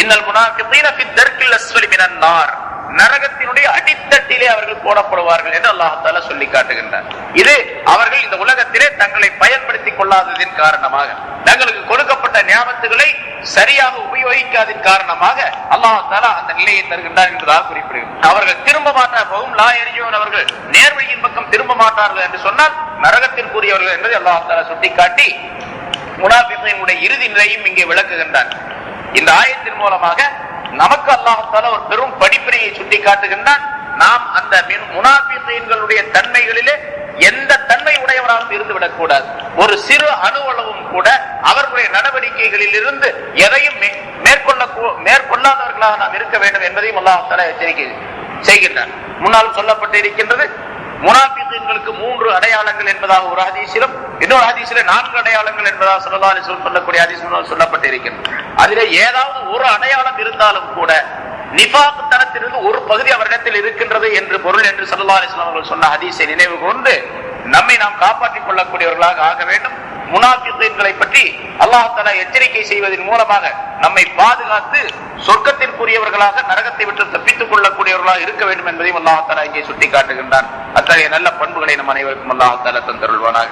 இன்னல் முனாஃபிகீன ஃபி தர்கில் அஸ்ஃபலி மினன் நார், நரகத்தினுடைய அடித்தட்டிலே அவர்கள் போடப்படுவார்கள் என்று அல்லாஹ் தஆலா சொல்லி காட்டுகின்றார். இது அவர்கள் இந்த உலகத்திலே தங்களை பயன்படுத்திக் கொள்ளாததின் காரணமாக, தங்களுக்கு கொடுக்கப்பட்ட நியாமத்துகளை சரியாக உபயோகிக்காததின் காரணமாக அல்லாஹ் தஆலா அந்த நிலையை தருகின்றார் என்பதாக குறிப்பிடுகிறார். அவர்கள் திரும்ப மாட்டார்கள், லா யர்ஜூன், அவர்கள் நேர்வழியின் பக்கம் திரும்ப மாட்டார்கள் என்று சொன்னால் நரகத்திற்குரியவர்கள் என்பதை அல்லாஹ் தஆலா சுட்டிக்காட்டி முனாஃபிகீன்களுடைய இறுதி நிலையும் இங்கே விளக்குகின்றார். இந்த ஆயத்தின் மூலமாக நமக்கு அல்லாஹ் தஆலா ஒரு பெரும் படிப்பினையை சுட்டி காட்டுகின்றான். நாம் அந்த முனாஃபிகீன்களுடைய தன்மைகளிலே எந்த தன்மை உடையவராகவும் இருந்துவிடக் கூடாது. ஒரு சிறு அணுவளவும் கூட அவர்களுடைய நடவடிக்கைகளில் இருந்து எதையும் மேற்கொள்ளாதவர்களாக நாம் இருக்க வேண்டும் என்பதையும் அல்லாஹ் தஆலா எச்சரிக்கை செய்கின்றான். முன்னால் சொல்லப்பட்டு இருக்கின்றது, முனாஃபிகீன்களுக்கு 3 அடையாளங்கள் என்பதாக ஒரு ஹதீஸிலும், இன்னொரு ஹதீஸிலே 4 அடையாளங்கள் என்பதாக ஸல்லல்லாஹு அலைஹி வஸல்லம் சொல்லக்கூடிய ஹதீஸ் சொல்லப்பட்டு இருக்கின்றது. அதிலே ஏதாவது ஒரு அடையாளம் இருந்தாலும் கூட நிஃபாக் தனத்திலிருந்து ஒரு பகுதி அவரிடத்தில் இருக்கின்றது என்று பொருள் என்று ஸல்லல்லாஹு அலைஹி வஸல்லம் அவர்கள் சொன்ன ஹதீஸை நினைவு கொண்டு நம்மை நாம் காப்பாற்றிக் கொள்ளக்கூடியவர்களாக ஆக வேண்டும். முனாஃபிகீன்களை பற்றி அல்லாஹ் தஆலா எச்சரிக்கை செய்வதன் மூலமாக நம்மை பாதுகாத்து சொர்க்கத்திற்குரியவர்களாக, நரகத்தை விட்டு தப்பித்துக் கொள்ளக்கூடியவர்களாக இருக்க வேண்டும் என்பதையும் அல்லாஹ் தஆலா இங்கே சுட்டி காட்டுகின்றான். அத்தகைய நல்ல பண்புகளை நம் அனைவருக்கும் அல்லாஹ் தஆலா தந்தருள்வானாக.